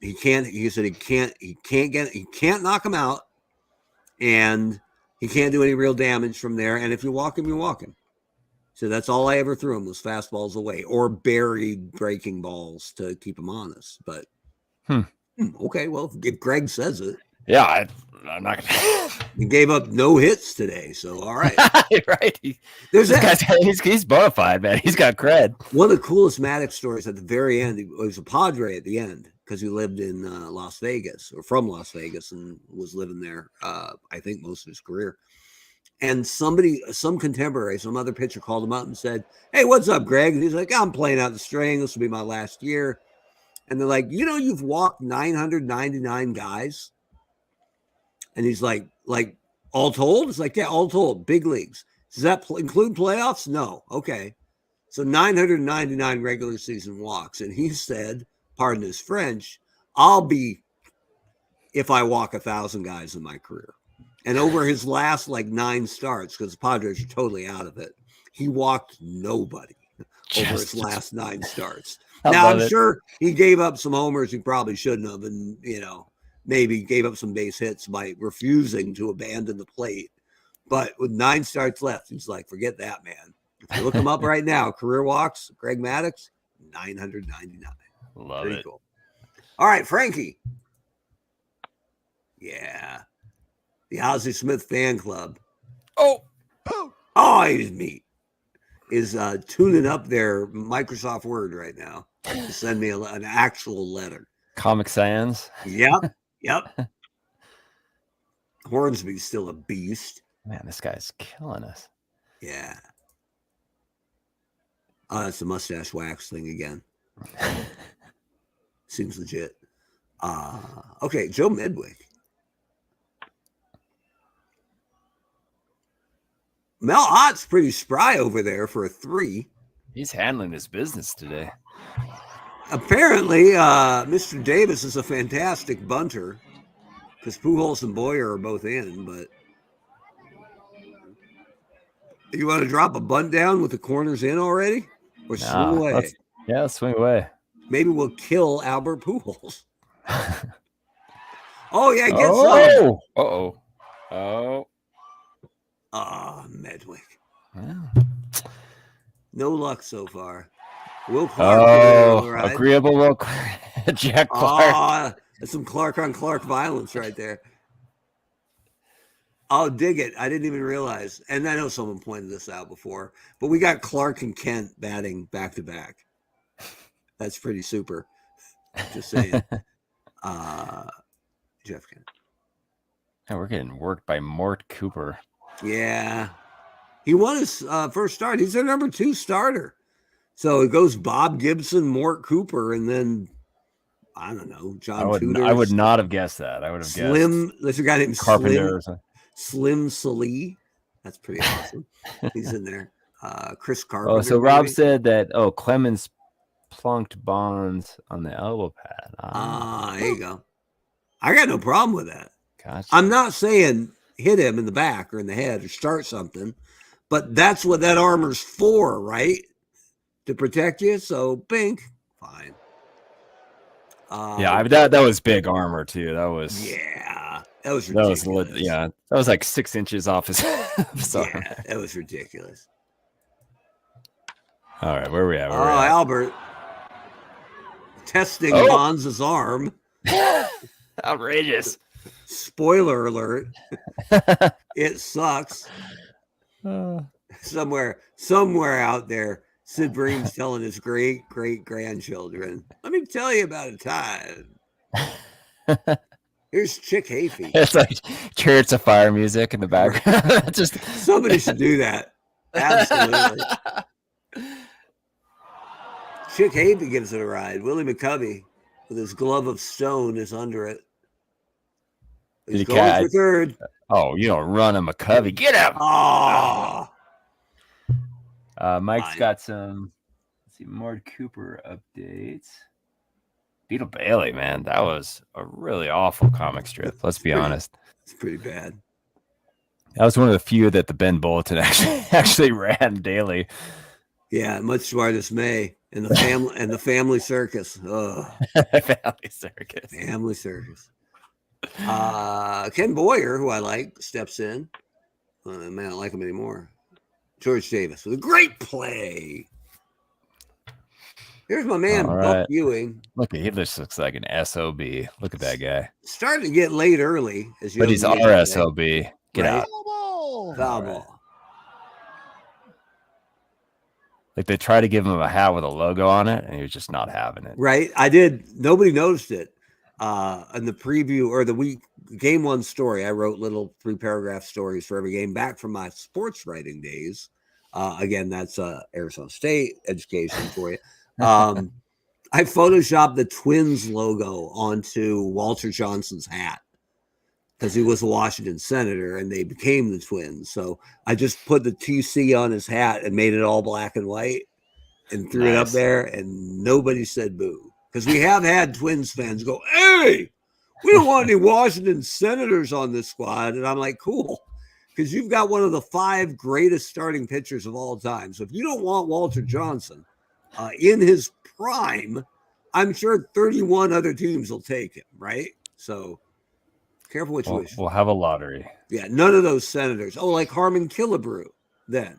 he can't knock him out, and he can't do any real damage from there. And if you walk him, you walk him. So that's all I ever threw him was fastballs away or buried breaking balls to keep him honest. But okay, well, if Greg says it. Yeah, I'm not gonna. He gave up no hits today, so all right. Right. He's bona fide, man. He's got cred. One of the coolest Maddox stories at the very end. He was a Padre at the end because he lived in Las Vegas or from Las Vegas and was living there, I think, most of his career. And some contemporary, some other pitcher called him up and said, "Hey, what's up, Greg?" And he's like, "I'm playing out the string. This will be my last year." And they're like, "You've walked 999 guys." And he's like all told? It's like, yeah, all told, big leagues. Does that include playoffs? No. Okay. So 999 regular season walks. And he said, pardon his French, I'll be if I walk 1,000 guys in my career. And over his last 9 starts, because the Padres are totally out of it, he walked nobody over his last 9 starts. Now, I'm sure he gave up some homers he probably shouldn't have, and, maybe gave up some base hits by refusing to abandon the plate. But with 9 starts left, he's like, forget that, man. If you look him up right now, career walks, Greg Maddux, 999. Love Pretty it. cool. All right, Frankie. Yeah. The Ozzie Smith fan club. Oh, he's meat. Is tuning up their Microsoft Word right now to send me an actual letter. Comic Sans. Yep. Hornsby's still a beast. Man, this guy's killing us. Yeah. Oh, that's the mustache wax thing again. Seems legit. Okay, Joe Medwick. Mel Ott's pretty spry over there for a 3. He's handling his business today. Apparently, Mr. Davis is a fantastic bunter because Pujols and Boyer are both in. But you want to drop a bunt down with the corners in already, or swing away? Let's swing away. Maybe we'll kill Albert Pujols. Oh yeah, get some. Oh. Medwick. Wow. No luck so far. Will Clark. Agreeable Will Jack Clark. That's some Clark on Clark violence right there. I'll dig it. I didn't even realize. And I know someone pointed this out before, but we got Clark and Kent batting back to back. That's pretty super. Just saying. Jeff Kent. Yeah, we're getting worked by Mort Cooper. Yeah. He won his first start. He's their number 2 starter. So it goes Bob Gibson, Mort Cooper, and then, I don't know, John Tudor. I would not have guessed that. I would have guessed. There's a guy named Carpenter. Slim Salee. That's pretty awesome. He's in there. Chris Carpenter. Oh, so Rob said that, Clemens plunked Bonds on the elbow pad. There you go. I got no problem with that. Gotcha. I'm not saying hit him in the back or in the head or start something, but that's what that armor's for, right? To protect you. So, bink, fine. That was big armor too. That was that was ridiculous. That was like 6 inches off his. Yeah, that was ridiculous. All right, where are we at? Albert testing Bonds' arm. Outrageous. Spoiler alert. It sucks. Somewhere out there, Sid Bream's telling his great-great-grandchildren, let me tell you about a time. Here's Chick Hayfeet. It's like Chariots of Fire music in the background. Just somebody should do that. Absolutely. Chick Hayfeet gives it a ride. Willie McCovey with his glove of stone is under it. He's going for third. Oh, you don't run a McCovey. Get him. Mike's got some, more Cooper updates. Beetle Bailey, man, that was a really awful comic strip. Let's be honest. It's pretty bad. That was one of the few that the Ben Bulletin actually ran daily. Yeah, much to our dismay. And the family circus. Family circus. Ken Boyer, who I like, steps in. I don't like him anymore. George Davis with a great play. Here's my man, Buck Ewing. Look, he just looks like an SOB. Look at that guy. Starting to get late early. But he's our SOB. Get out. Foul ball. Like they tried to give him a hat with a logo on it, and he was just not having it. Right. I did. Nobody noticed it. In the preview or the week game 1 story, I wrote little 3-paragraph stories for every game back from my sports writing days. Again, that's Arizona State education for you. I photoshopped the Twins logo onto Walter Johnson's hat because he was a Washington senator and they became the Twins. So I just put the TC on his hat and made it all black and white and threw it up there, and nobody said boo. Because we have had Twins fans go, hey, we don't want any Washington Senators on this squad. And I'm like, cool, because you've got one of the 5 greatest starting pitchers of all time. So if you don't want Walter Johnson in his prime, I'm sure 31 other teams will take him, right? So careful what you wish. We'll have a lottery. Yeah, none of those Senators. Oh, like Harmon Killebrew then,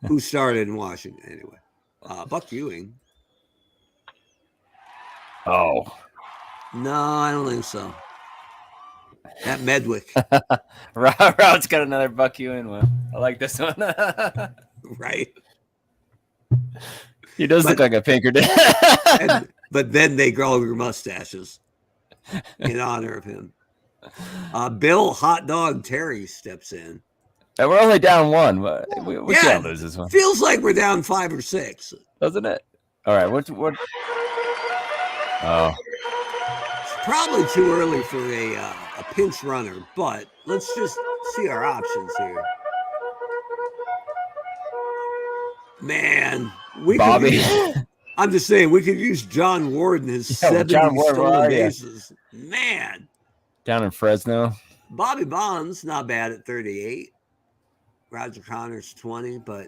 who started in Washington anyway. Buck Ewing. Oh. No, I don't think so. That Medwick. Rod's got another Buck Ewing one. I like this one. Right. He does look like a Pinkerton. But then they grow your mustaches in honor of him. Bill Hot Dog Terry steps in. And we're only down 1. We can't lose this one. Feels like we're down 5 or 6. Doesn't it? All right. What? Oh. Probably too early for a pinch runner, but let's just see our options here. Man, we Bobby. could use, I'm just saying we could use John Ward and his 70 John Ward, where stolen are ya? bases. Man, Down in Fresno. Bobby Bonds not bad at 38. Roger Connors 20, but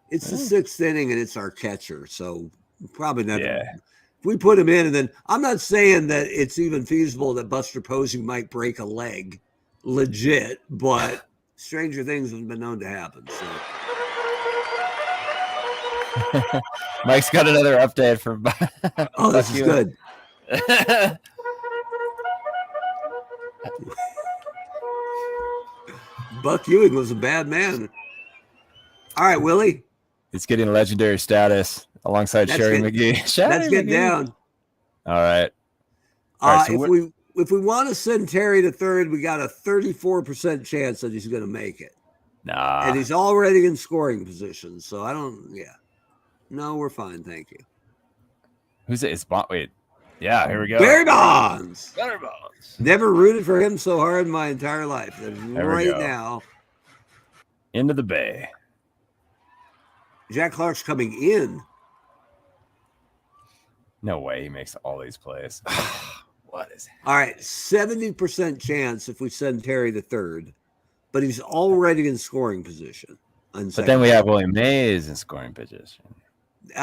it's the sixth inning and it's our catcher, so probably not. Yeah. If we put him in, and then I'm not saying that it's even feasible that Buster Posey might break a leg, legit, but stranger things have been known to happen. So. Mike's got another update from. Oh, this is good. Buck Ewing was a bad man. All right, Willie. He's getting legendary status alongside Sherry McGee. Let's get down. All right. If we want to send Terry to third, we got a 34% chance that he's going to make it. Nah. And he's already in scoring position, so I don't. Yeah. No, we're fine. Thank you. Who's it? It's wait. Yeah, here we go. Barry Bonds. Barry Bonds. Never rooted for him so hard in my entire life. Right now. Into the Bay. Jack Clark's coming in. No way he makes all these plays. What is it? All right, 70% chance if we send Terry to third, but he's already in scoring position. But then we have William Mays in scoring position.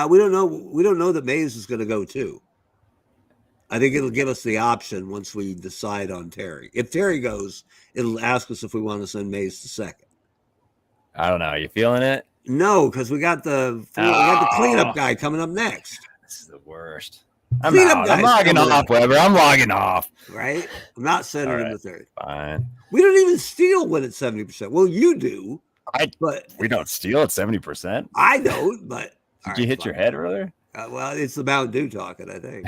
We don't know. We don't know that Mays is going to go too. I think it'll give us the option once we decide on Terry. If Terry goes, it'll ask us if we want to send Mays to second. I don't know. Are you feeling it? No, because we got the cleanup guy coming up next. This is the worst. I'm logging off, Weber. I'm logging off. Right? I'm not sending him to third. Fine. We don't even steal when it's 70%. Well, you do. But we don't steal at 70%. I don't, but did you hit your head earlier? Well, it's the Mountain Dew talking, I think.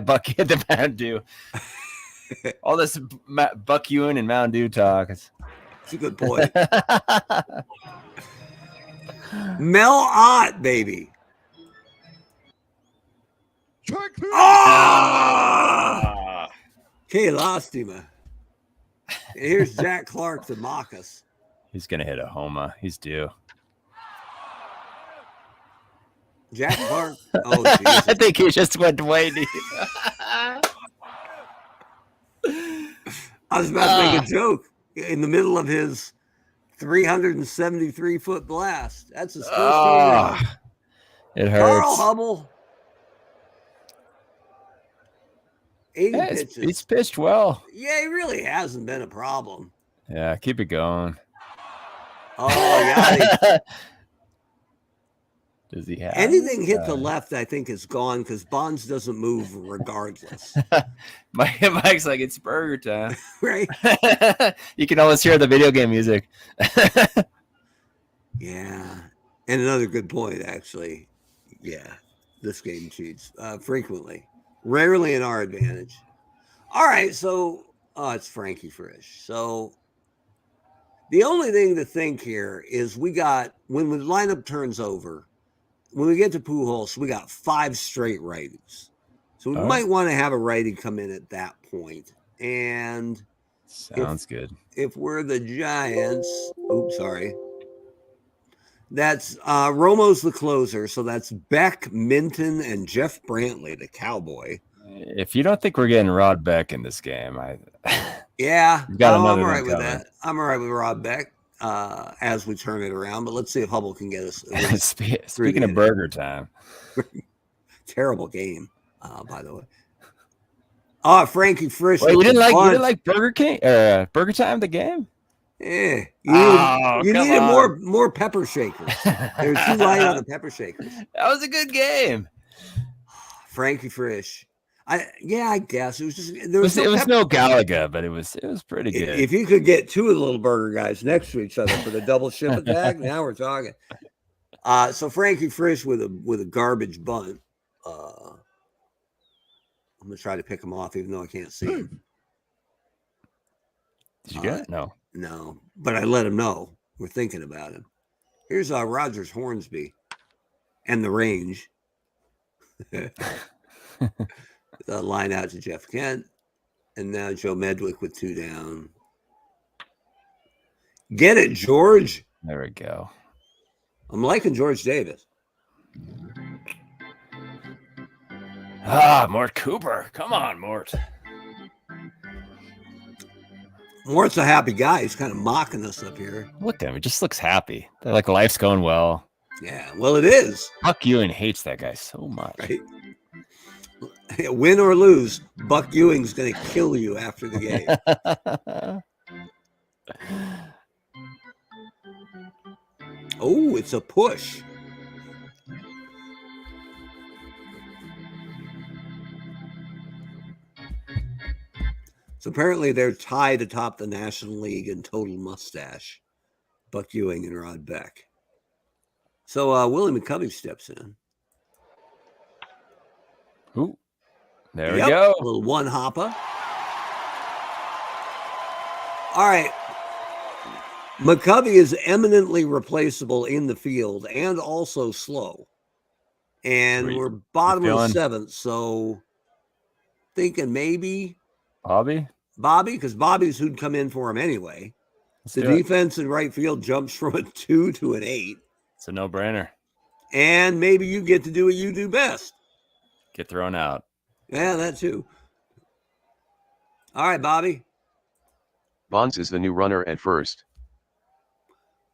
Buck hit the Mountain Dew. All this Buck Ewing and Mountain Dew talk. It's a good point. Mel Ott, baby. Oh! Okay, lost him. Here's Jack Clark to mock us. He's going to hit a homer. He's due. Jack Clark. Oh, Jesus. I think he just went way deep. I was about to make a joke in the middle of his 373-foot blast. That's his first home. It hurts. Carl Hubble. 80 pitches. He's pitched well. Yeah, he really hasn't been a problem. Yeah, keep it going. Oh, yeah. Does he have anything hit the left? I think is gone because Bonds doesn't move regardless. Mike's like, it's burger time, right? You can almost hear the video game music. Yeah, and another good point, actually. Yeah, this game cheats frequently, rarely in our advantage. All right, so it's Frankie Frisch. So the only thing to think here is we got when the lineup turns over. When we get to Pujols, we got 5 straight righties. So we might want to have a righty come in at that point. And sounds good. If we're the Giants, that's Romo's the closer. So that's Beck, Minton, and Jeff Brantley, the Cowboy. If you don't think we're getting Rod Beck in this game, I'm all right with that. I'm all right with Rod Beck. As we turn it around, but let's see if Hubble can get us. Speaking of burger time, terrible game, by the way. Oh, Frankie Frisch. Wait, you didn't like Burger King or Burger Time the game? Yeah, you needed more pepper shakers. They were too light on the pepper shakers. That was a good game. Frankie Frisch. I guess it was just it was no Galaga, but it was pretty good. If you could get 2 of the little burger guys next to each other for the double ship attack, now we're talking. So Frankie Frisch with a garbage bunt. I'm gonna try to pick him off, even though I can't see him. Did you get it? No, but I let him know we're thinking about him. Here's Rogers Hornsby and the range. The line out to Jeff Kent. And now Joe Medwick with 2 down. Get it, George. There we go. I'm liking George Davis. Mort Cooper. Come on, Mort. Mort's a happy guy. He's kind of mocking us up here. Look at him. He just looks happy. Like life's going well. Yeah, well, it is. Buck Ewing hates that guy so much. Right? Win or lose, Buck Ewing's going to kill you after the game. Oh, it's a push. So apparently they're tied atop the National League in total mustache, Buck Ewing and Rod Beck. So Willie McCovey steps in. Ooh, there we go. A little one hopper. All right. McCovey is eminently replaceable in the field and also slow. And we're bottom of the 7th, so thinking maybe Bobby, because Bobby's who'd come in for him anyway. The defense in right field jumps from a 2 to an 8. It's a no-brainer. And maybe you get to do what you do best. Get thrown out. Yeah, that too. All right, Bobby. Bonds is the new runner at first.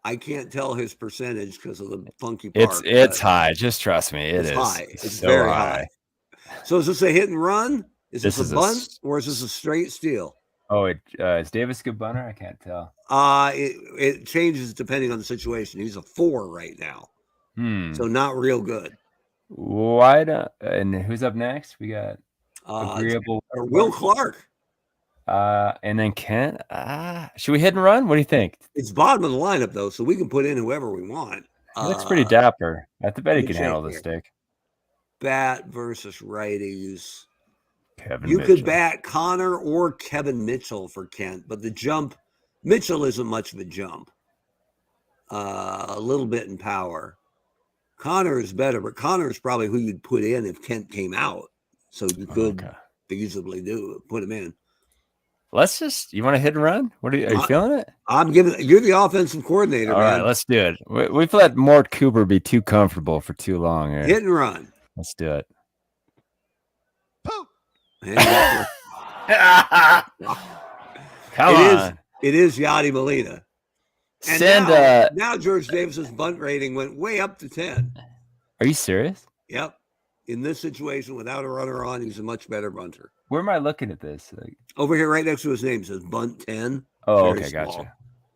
I can't tell his percentage because of the funky part. It's high. Just trust me. It's high. It's so very high. So is this a hit and run? Is this a bunt or is this a straight steal? Oh, is Davis a good bunter? I can't tell. It changes depending on the situation. He's a 4 right now. So not real good. Why not? And who's up next? We got Agreeable Will Clark. And then Kent. Should we hit and run? What do you think? It's bottom of the lineup though, so we can put in whoever we want. He looks pretty dapper. I bet he can handle the stick. Bat versus righties. You could bat Connor or Kevin Mitchell for Kent, but the jump, Mitchell isn't much of a jump. A little bit in power. Connor is better, but Connor is probably who you'd put in if Kent came out. So you could feasibly put him in. You want to hit and run? Are you feeling it? You're the offensive coordinator, All man. right, let's do it. We've let Mort Cooper be too comfortable for too long. Right? Hit and run. Let's do it. Come on. It is Yadi Molina. And now George Davis's bunt rating went way up to 10. Are you serious? Yep. In this situation, without a runner on, he's a much better bunter. Where am I looking at this? Over here, right next to his name, says bunt 10. Oh, okay, gotcha.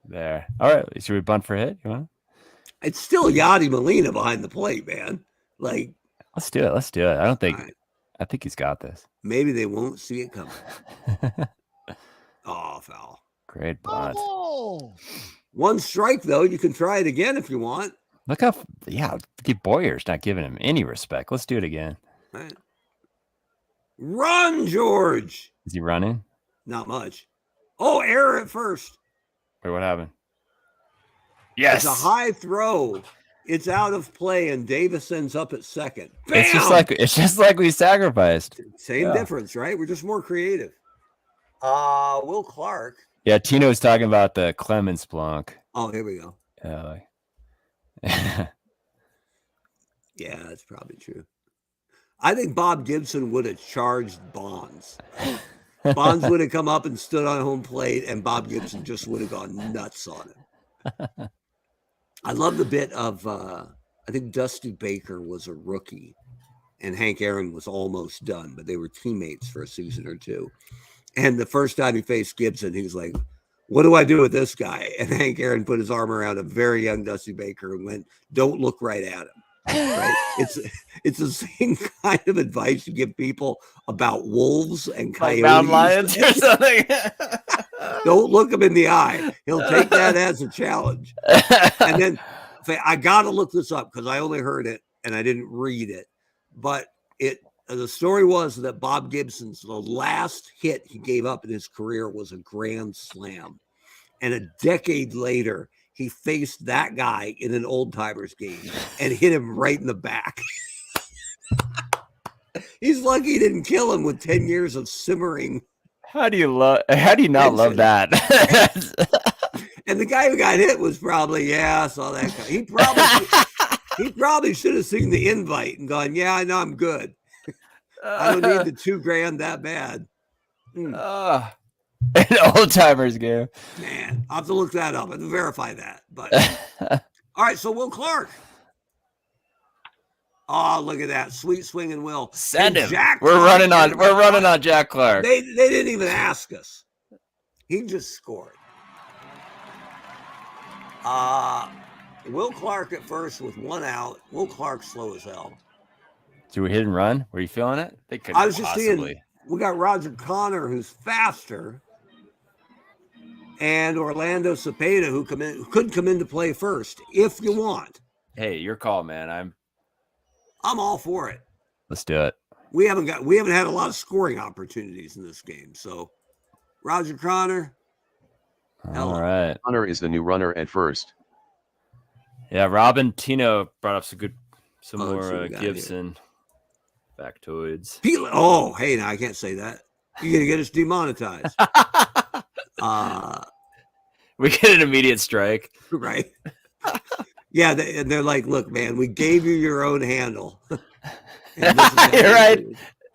There. All right. Should we bunt for a hit? You want? It's still Yadi Molina behind the plate, man. Let's do it. Let's do it. I think he's got this. Maybe they won't see it coming. Foul. Great bunt. Oh. 1 strike, though. You can try it again if you want. Look how, Boyer's not giving him any respect. Let's do it again. All right. Run, George. Is he running? Not much. Oh, error at first. Wait, what happened? Yes. It's a high throw. It's out of play, and Davis ends up at second. Bam! It's just like we sacrificed. Same difference, right? We're just more creative. Will Clark. Yeah, Tino was talking about the Clemens Blanc. Oh, here we go. Yeah, yeah, that's probably true. I think Bob Gibson would have charged Bonds. Bonds would have come up and stood on home plate, and Bob Gibson just would have gone nuts on it. I love the bit of, I think Dusty Baker was a rookie, and Hank Aaron was almost done, but they were teammates for a season or two. And the first time he faced Gibson, he was like, what do I do with this guy? And Hank Aaron put his arm around a very young Dusty Baker and went, don't look right at him. Right? It's the same kind of advice you give people about wolves and coyotes. Like mountain lions or something. Don't look him in the eye. He'll take that as a challenge. And then I got to look this up because I only heard it and I didn't read it. But the story was that Bob Gibson's the last hit he gave up in his career was a grand slam. And a decade later, he faced that guy in an old timers game and hit him right in the back. He's lucky he didn't kill him with 10 years of simmering How do you not love that? And the guy who got hit was probably, I saw that guy. He probably should have seen the invite and gone, yeah, I know I'm good. I don't need the $2,000 that bad. An old timers game. Man, I'll have to look that up and verify that. But all right, so Will Clark. Oh, look at that. Sweet swinging Will. Send and him. We're running on Jack Clark. They didn't even ask us. He just scored. Will Clark at first with 1 out. Will Clark slow as hell. Do we hit and run? Were you feeling it? They couldn't I was just possibly. seeing we got Roger Connor, who's faster, and Orlando Cepeda, who could come into play first if you want. Hey, your call, man. I'm all for it. Let's do it. We haven't had a lot of scoring opportunities in this game. So Roger Connor. All right. Connor is the new runner at first. Yeah, Robin Tino brought up some more Gibson factoids. Oh, hey, now I can't say that. You're gonna get us demonetized. We get an immediate strike. Right. Yeah, they're like, look, man, we gave you your own handle. You're right.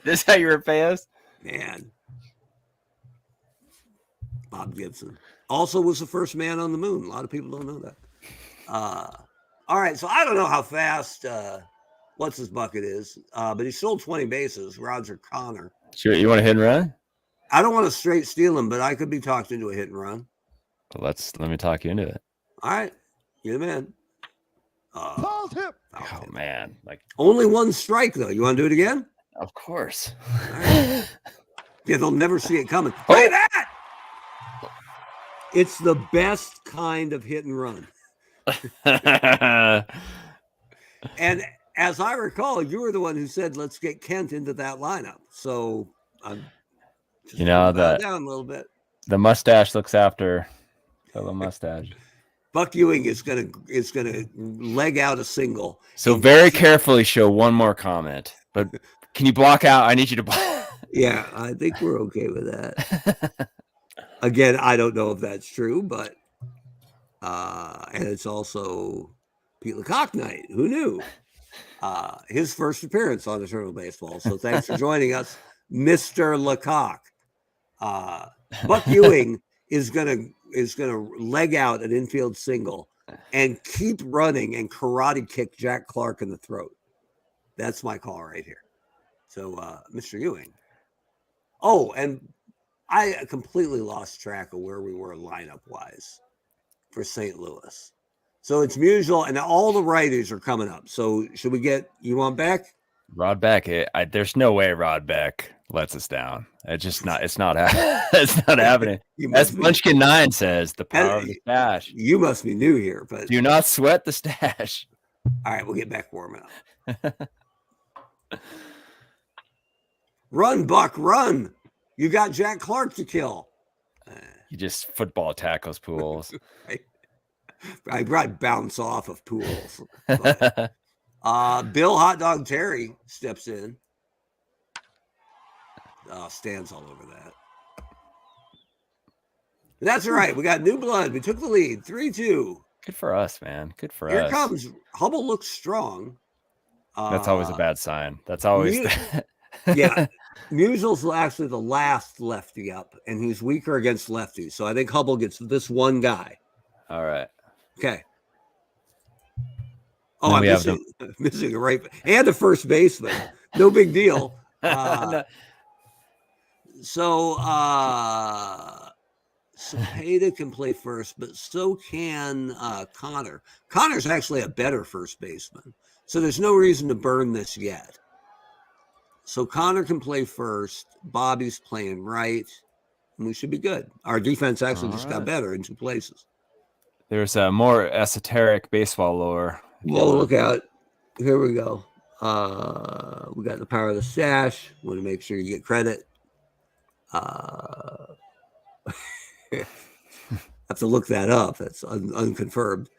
This is how you repay us? Man. Bob Gibson. Also was the first man on the moon. A lot of people don't know that. All right, so I don't know how fast what's his bucket is, but he stole 20 bases, Roger Connor. Sure, you want to hit and run? I don't want to straight steal him, but I could be talked into a hit and run. Well, let me talk you into it. All right, you're the man. Foul tip. Oh man, like only 1 strike though. You want to do it again? Of course. Right. Yeah, they'll never see it coming. Look at that! It's the best kind of hit and run. And as I recall, you were the one who said, "Let's get Kent into that lineup." So I'm just down a little bit. The mustache looks after fellow mustache. Buck Ewing is gonna leg out a single. So very carefully show one more comment, but can you block out? I need you to block. Yeah, I think we're okay with that. Again, I don't know if that's true, but and it's also Pete Lecoq night. Who knew? His first appearance on Eternal Baseball. So thanks for joining us, Mr. Lecoq. Buck Ewing is gonna leg out an infield single and keep running and karate kick Jack Clark in the throat. That's my call right here. So Mr. Ewing. Oh, and I completely lost track of where we were lineup wise for St. Louis. So it's Musial, and all the righties are coming up. So should we get you on Beck? Rod Beck. There's no way Rod Beck lets us down. It's not it's not happening. As Munchkin 9 says, the power of the stash. You must be new here, but do not sweat the stash. All right, we'll get Beck warming up. Run, Buck, run. You got Jack Clark to kill. You just football tackles Pools. Right. I probably bounce off of Pools. But, Bill Hot Dog Terry steps in. Stands all over that. That's all right. We got new blood. We took the lead. 3-2. Good for us, man. Good for us. Here comes Hubble looks strong. That's always a bad sign. That's always yeah. Musial's actually the last lefty up, and he's weaker against lefties. So I think Hubble gets this one guy. All right. Okay. Oh, I'm missing a right and a first baseman. No big deal. So Cepeda can play first, but so can Connor. Connor's actually a better first baseman. So there's no reason to burn this yet. So Connor can play first. Bobby's playing right. And we should be good. Our defense actually got better in 2 places. There's a more esoteric baseball lore. Well, look out. Here we go. We got the power of the stash. Want to make sure you get credit. I have to look that up. That's unconfirmed.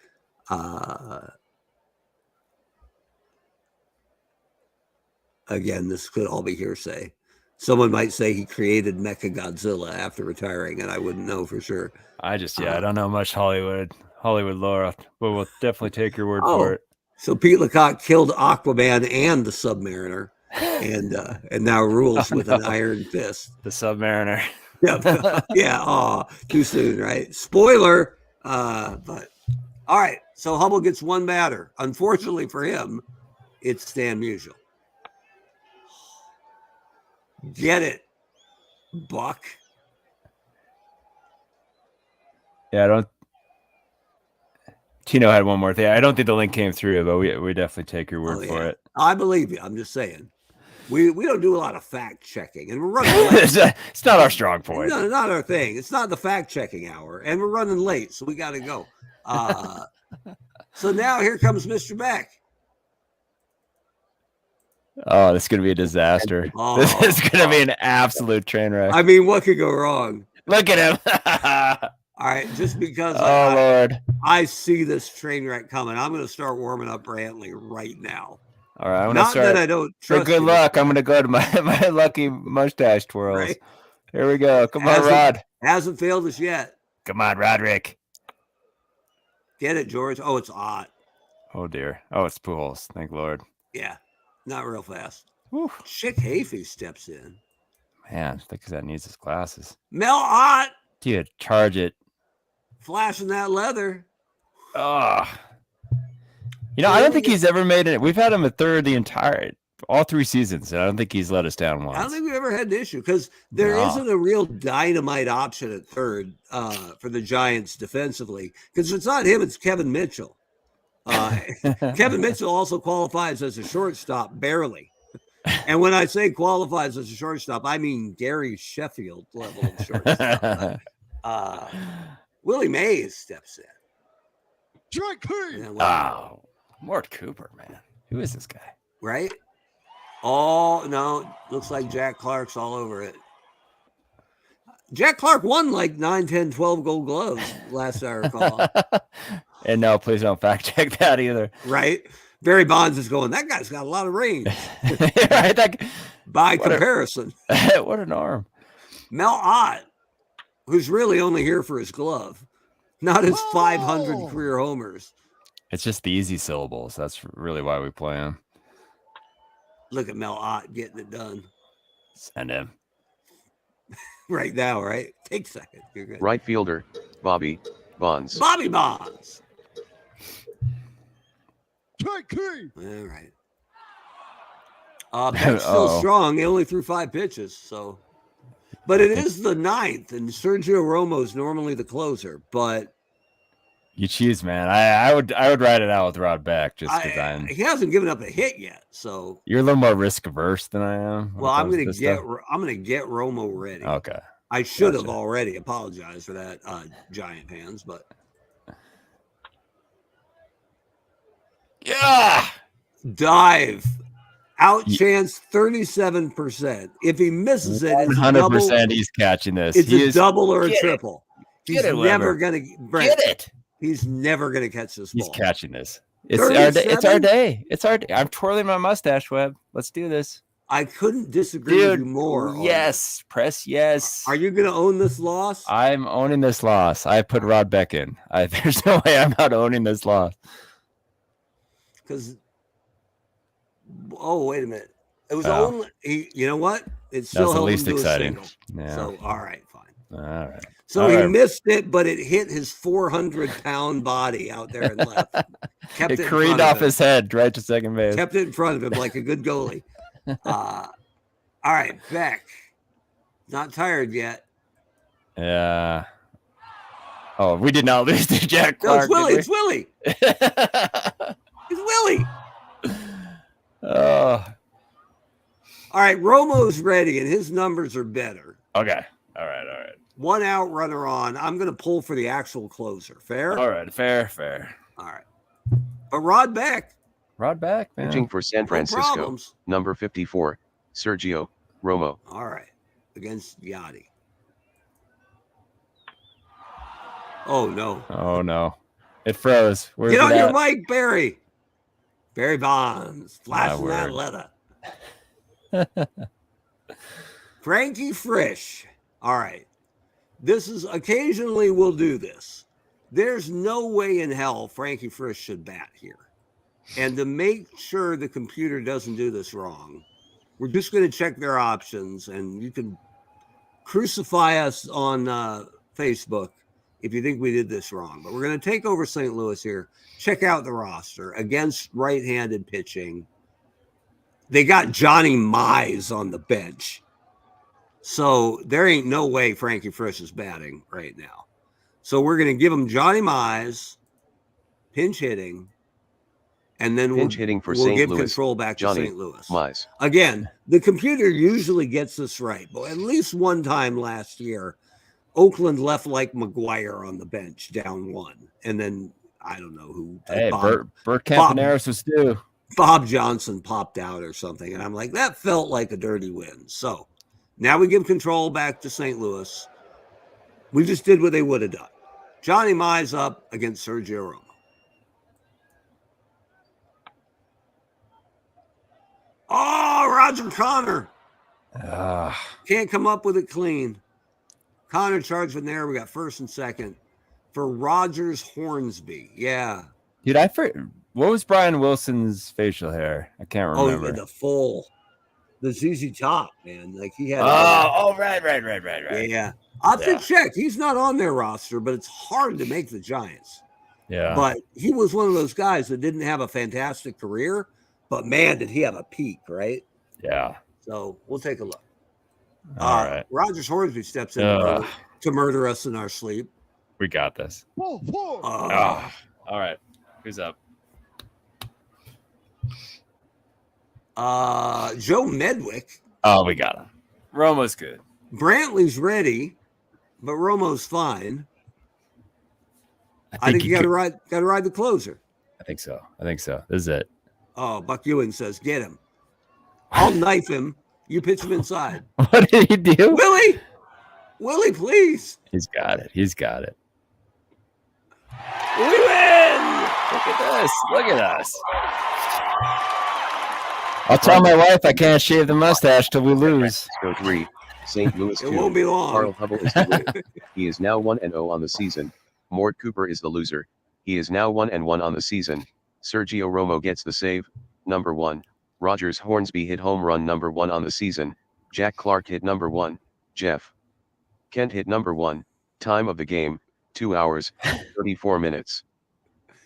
Again, this could all be hearsay. Someone might say he created Mechagodzilla after retiring, and I wouldn't know for sure. I don't know much Hollywood lore, but we'll definitely take your word for it. So Pete Lecoq killed Aquaman and the Submariner, and now rules with an iron fist. The Submariner. Yeah. Oh, too soon, right? Spoiler. But all right. So Hubble gets one batter. Unfortunately for him, it's Stan Musial. Get it, Buck. Yeah, Tino had one more thing. I don't think the link came through, but we definitely take your word for it. I believe you. I'm just saying. We don't do a lot of fact checking, and we're running late. It's not our strong point. No, not our thing. It's not the fact checking hour, and we're running late, so we got to go. So now here comes Mr. Beck. Oh, this is going to be a disaster. This is going to be an absolute train wreck. I mean, what could go wrong? Look at him. All right, just because Lord, I see this train wreck coming, I'm going to start warming up Brantley right now. All right, I'm Not that I don't trust. For good luck, I'm going to go to my lucky mustache twirls. Right? Here we go. Come on, Rod. Hasn't failed us yet. Come on, Roderick. Get it, George. Oh, it's Ott. Oh dear. Oh, it's Pujols. Thank Lord. Yeah, not real fast. Whew. Chick Hafey steps in. Man, I think that needs his glasses. Mel Ott. Dude, charge it. Flashing that leather. Oh. You know, I don't think he's ever made it. We've had him at third all 3 seasons, and I don't think he's let us down once. I don't think we've ever had an issue because there isn't a real dynamite option at third for the Giants defensively. Because it's not him, it's Kevin Mitchell. Kevin Mitchell also qualifies as a shortstop, barely. And when I say qualifies as a shortstop, I mean Gary Sheffield level of shortstop. Willie Mays steps in. Strike three. Wow. Mort Cooper, man. Who is this guy? Right? Oh, no. Looks like Jack Clark's all over it. Jack Clark won like 9, 10, 12 gold gloves last I recall. And no, please don't fact check that either. Right? Barry Bonds is going, that guy's got a lot of range. Right? By comparison. What an arm. Mel Ott, who's really only here for his glove, not his 500 career homers. It's just the easy syllables. That's really why we play him. Look at Mel Ott getting it done. Send him. Right now, right? Take a second. You're good. Right fielder, Bobby Bonds. Bobby Bonds. Strike three. All right. Beck's still strong. He only threw 5 pitches, so. But it is the 9th, and Sergio Romo's normally the closer. But you choose, man. I would ride it out with Rod Beck just because he hasn't given up a hit yet. So you're a little more risk averse than I am. Well, I'm gonna get Romo ready. Okay. I should have already apologized for that, Giant fans, but yeah, dive. Out chance 37%. If he misses it, it's 100% he's catching this. It's a double or a triple. He's never gonna get it. He's never gonna catch this ball. He's catching this. It's our day. It's our day. It's our day. I'm twirling my mustache, Webb. Let's do this. I couldn't disagree with you more. Yes. Press yes. Are you gonna own this loss? I'm owning this loss. I put Rod Beck in. There's no way I'm not owning this loss. Because wait a minute. It was only you know what? It's still the least exciting. Yeah. So all right, fine. All right. So he missed it, but it hit his 400-pound body out there and left. It careened off his head right to second base. Kept it in front of him like a good goalie. All right, Beck. Not tired yet. Yeah. Oh, we did not lose to Jack Clark. No, it's Willie. It's Willie. Oh. All right, Romo's ready, and his numbers are better. Okay. All right. 1 out, runner on. I'm going to pull for the actual closer. Fair? All right. Fair. All right. But Rod Beck, man. Pitching for San Francisco, number 54, Sergio Romo. All right. Against Yachty. Oh, no. It froze. Where's Get on your mic, Barry. Barry Bonds. Flashing that leather. Frankie Frisch. All right. This is occasionally we'll do this. There's no way in hell Frankie Frisch should bat here. And to make sure the computer doesn't do this wrong, we're just going to check their options, and you can crucify us on Facebook if you think we did this wrong. But we're going to take over St. Louis here. Check out the roster against right-handed pitching. They got Johnny Mize on the bench. So there ain't no way Frankie Frisch is batting right now. So we're going to give him Johnny Mize, pinch hitting, and then we'll give control back to St. Louis. Mize. Again, the computer usually gets this right, but at least one time last year, Oakland left like McGuire on the bench down 1. And then I don't know who. Hey, Bert Campaneris was due. Bob Johnson popped out or something. And I'm like, that felt like a dirty win. So now we give control back to St. Louis. We just did what they would have done. Johnny Mize up against Sergio Romo. Oh, Roger Connor. Can't come up with it clean. Connor charged with an error. We got first and second for Rogers Hornsby. Yeah. Dude, what was Brian Wilson's facial hair? I can't remember. Oh, the ZZ Top, man. Like he had. Right. Yeah. I have to check. He's not on their roster, but it's hard to make the Giants. Yeah. But he was one of those guys that didn't have a fantastic career, but man, did he have a peak, right? Yeah. So we'll take a look. All right. Rogers Hornsby steps in to murder us in our sleep. We got this. Ball 4. All right. Who's up? Joe Medwick. Oh, we got him. Romo's good. Brantley's ready, but Romo's fine. I think you got to ride the closer. I think so. This is it. Oh, Buck Ewing says, get him. I'll knife him. You pitch him inside. What did he do? Willie, please. He's got it. We win. Look at us. I'll tell my wife I can't shave the mustache till we lose. Go 3. St. Louis 2. It won't be long. Carl Hubble is the winner. He is now 1-0 on the season. Mort Cooper is the loser. He is now 1-1 on the season. Sergio Romo gets the save. Number 1. Rogers Hornsby hit home run number 1 on the season. Jack Clark hit number 1. Jeff Kent hit number 1. Time of the game, 2 hours, 34 minutes.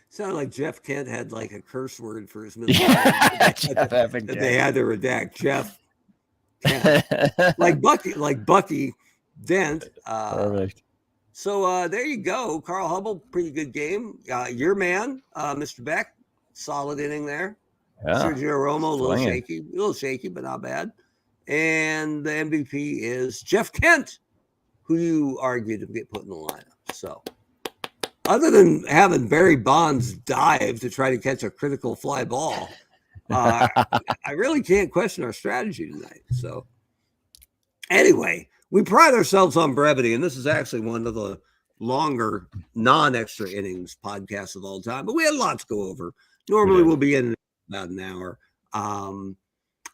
Sounded like Jeff Kent had like a curse word for his middle name that they had to redact. Jeff Kent. like Bucky Dent. Perfect. So there you go. Carl Hubble, pretty good game. Your man, Mr. Beck, solid inning there. Yeah. Sergio Romo, a little shaky, but not bad. And the MVP is Jeff Kent, who you argued to get put in the lineup. So other than having Barry Bonds dive to try to catch a critical fly ball, I really can't question our strategy tonight. So anyway, we pride ourselves on brevity, and this is actually one of the longer non-extra innings podcasts of all time, but we had a lot to go over. Normally we'll be in about an hour.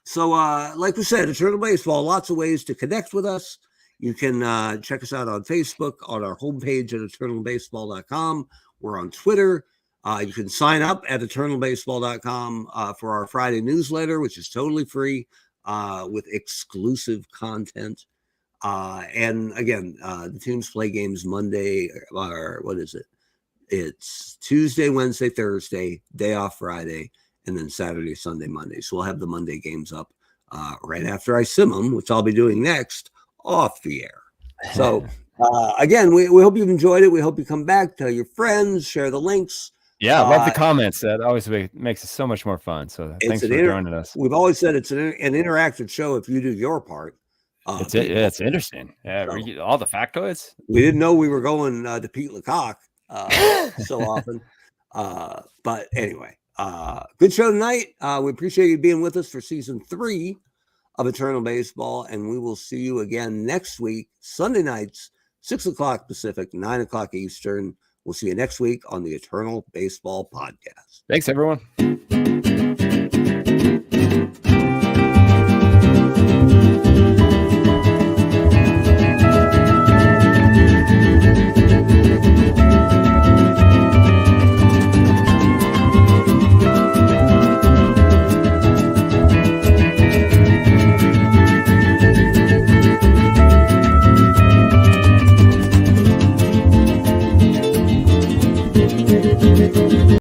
So like we said, Eternal Baseball, lots of ways to connect with us. You can check us out on Facebook, on our homepage at eternalbaseball.com. We're on Twitter. You can sign up at eternalbaseball.com for our Friday newsletter, which is totally free with exclusive content. And again, the teams play games Monday, or what is it? It's Tuesday, Wednesday, Thursday, day off Friday, and then Saturday, Sunday, Monday. So we'll have the Monday games up right after I sim them, which I'll be doing next off the air. So again, we hope you've enjoyed it. We hope you come back, tell your friends, share the links. Yeah, I love the comments. That always makes it so much more fun. So thanks for joining us. We've always said it's an interactive show if you do your part. It's interesting. Yeah, so, all the factoids. We didn't know we were going to Pete Lecoq so often. But anyway, good show tonight. We appreciate you being with us for season 3 of Eternal Baseball, and we will see you again next week, Sunday nights, 6:00 Pacific, 9:00 Eastern. We'll see you next week on the Eternal Baseball Podcast. Thanks, everyone.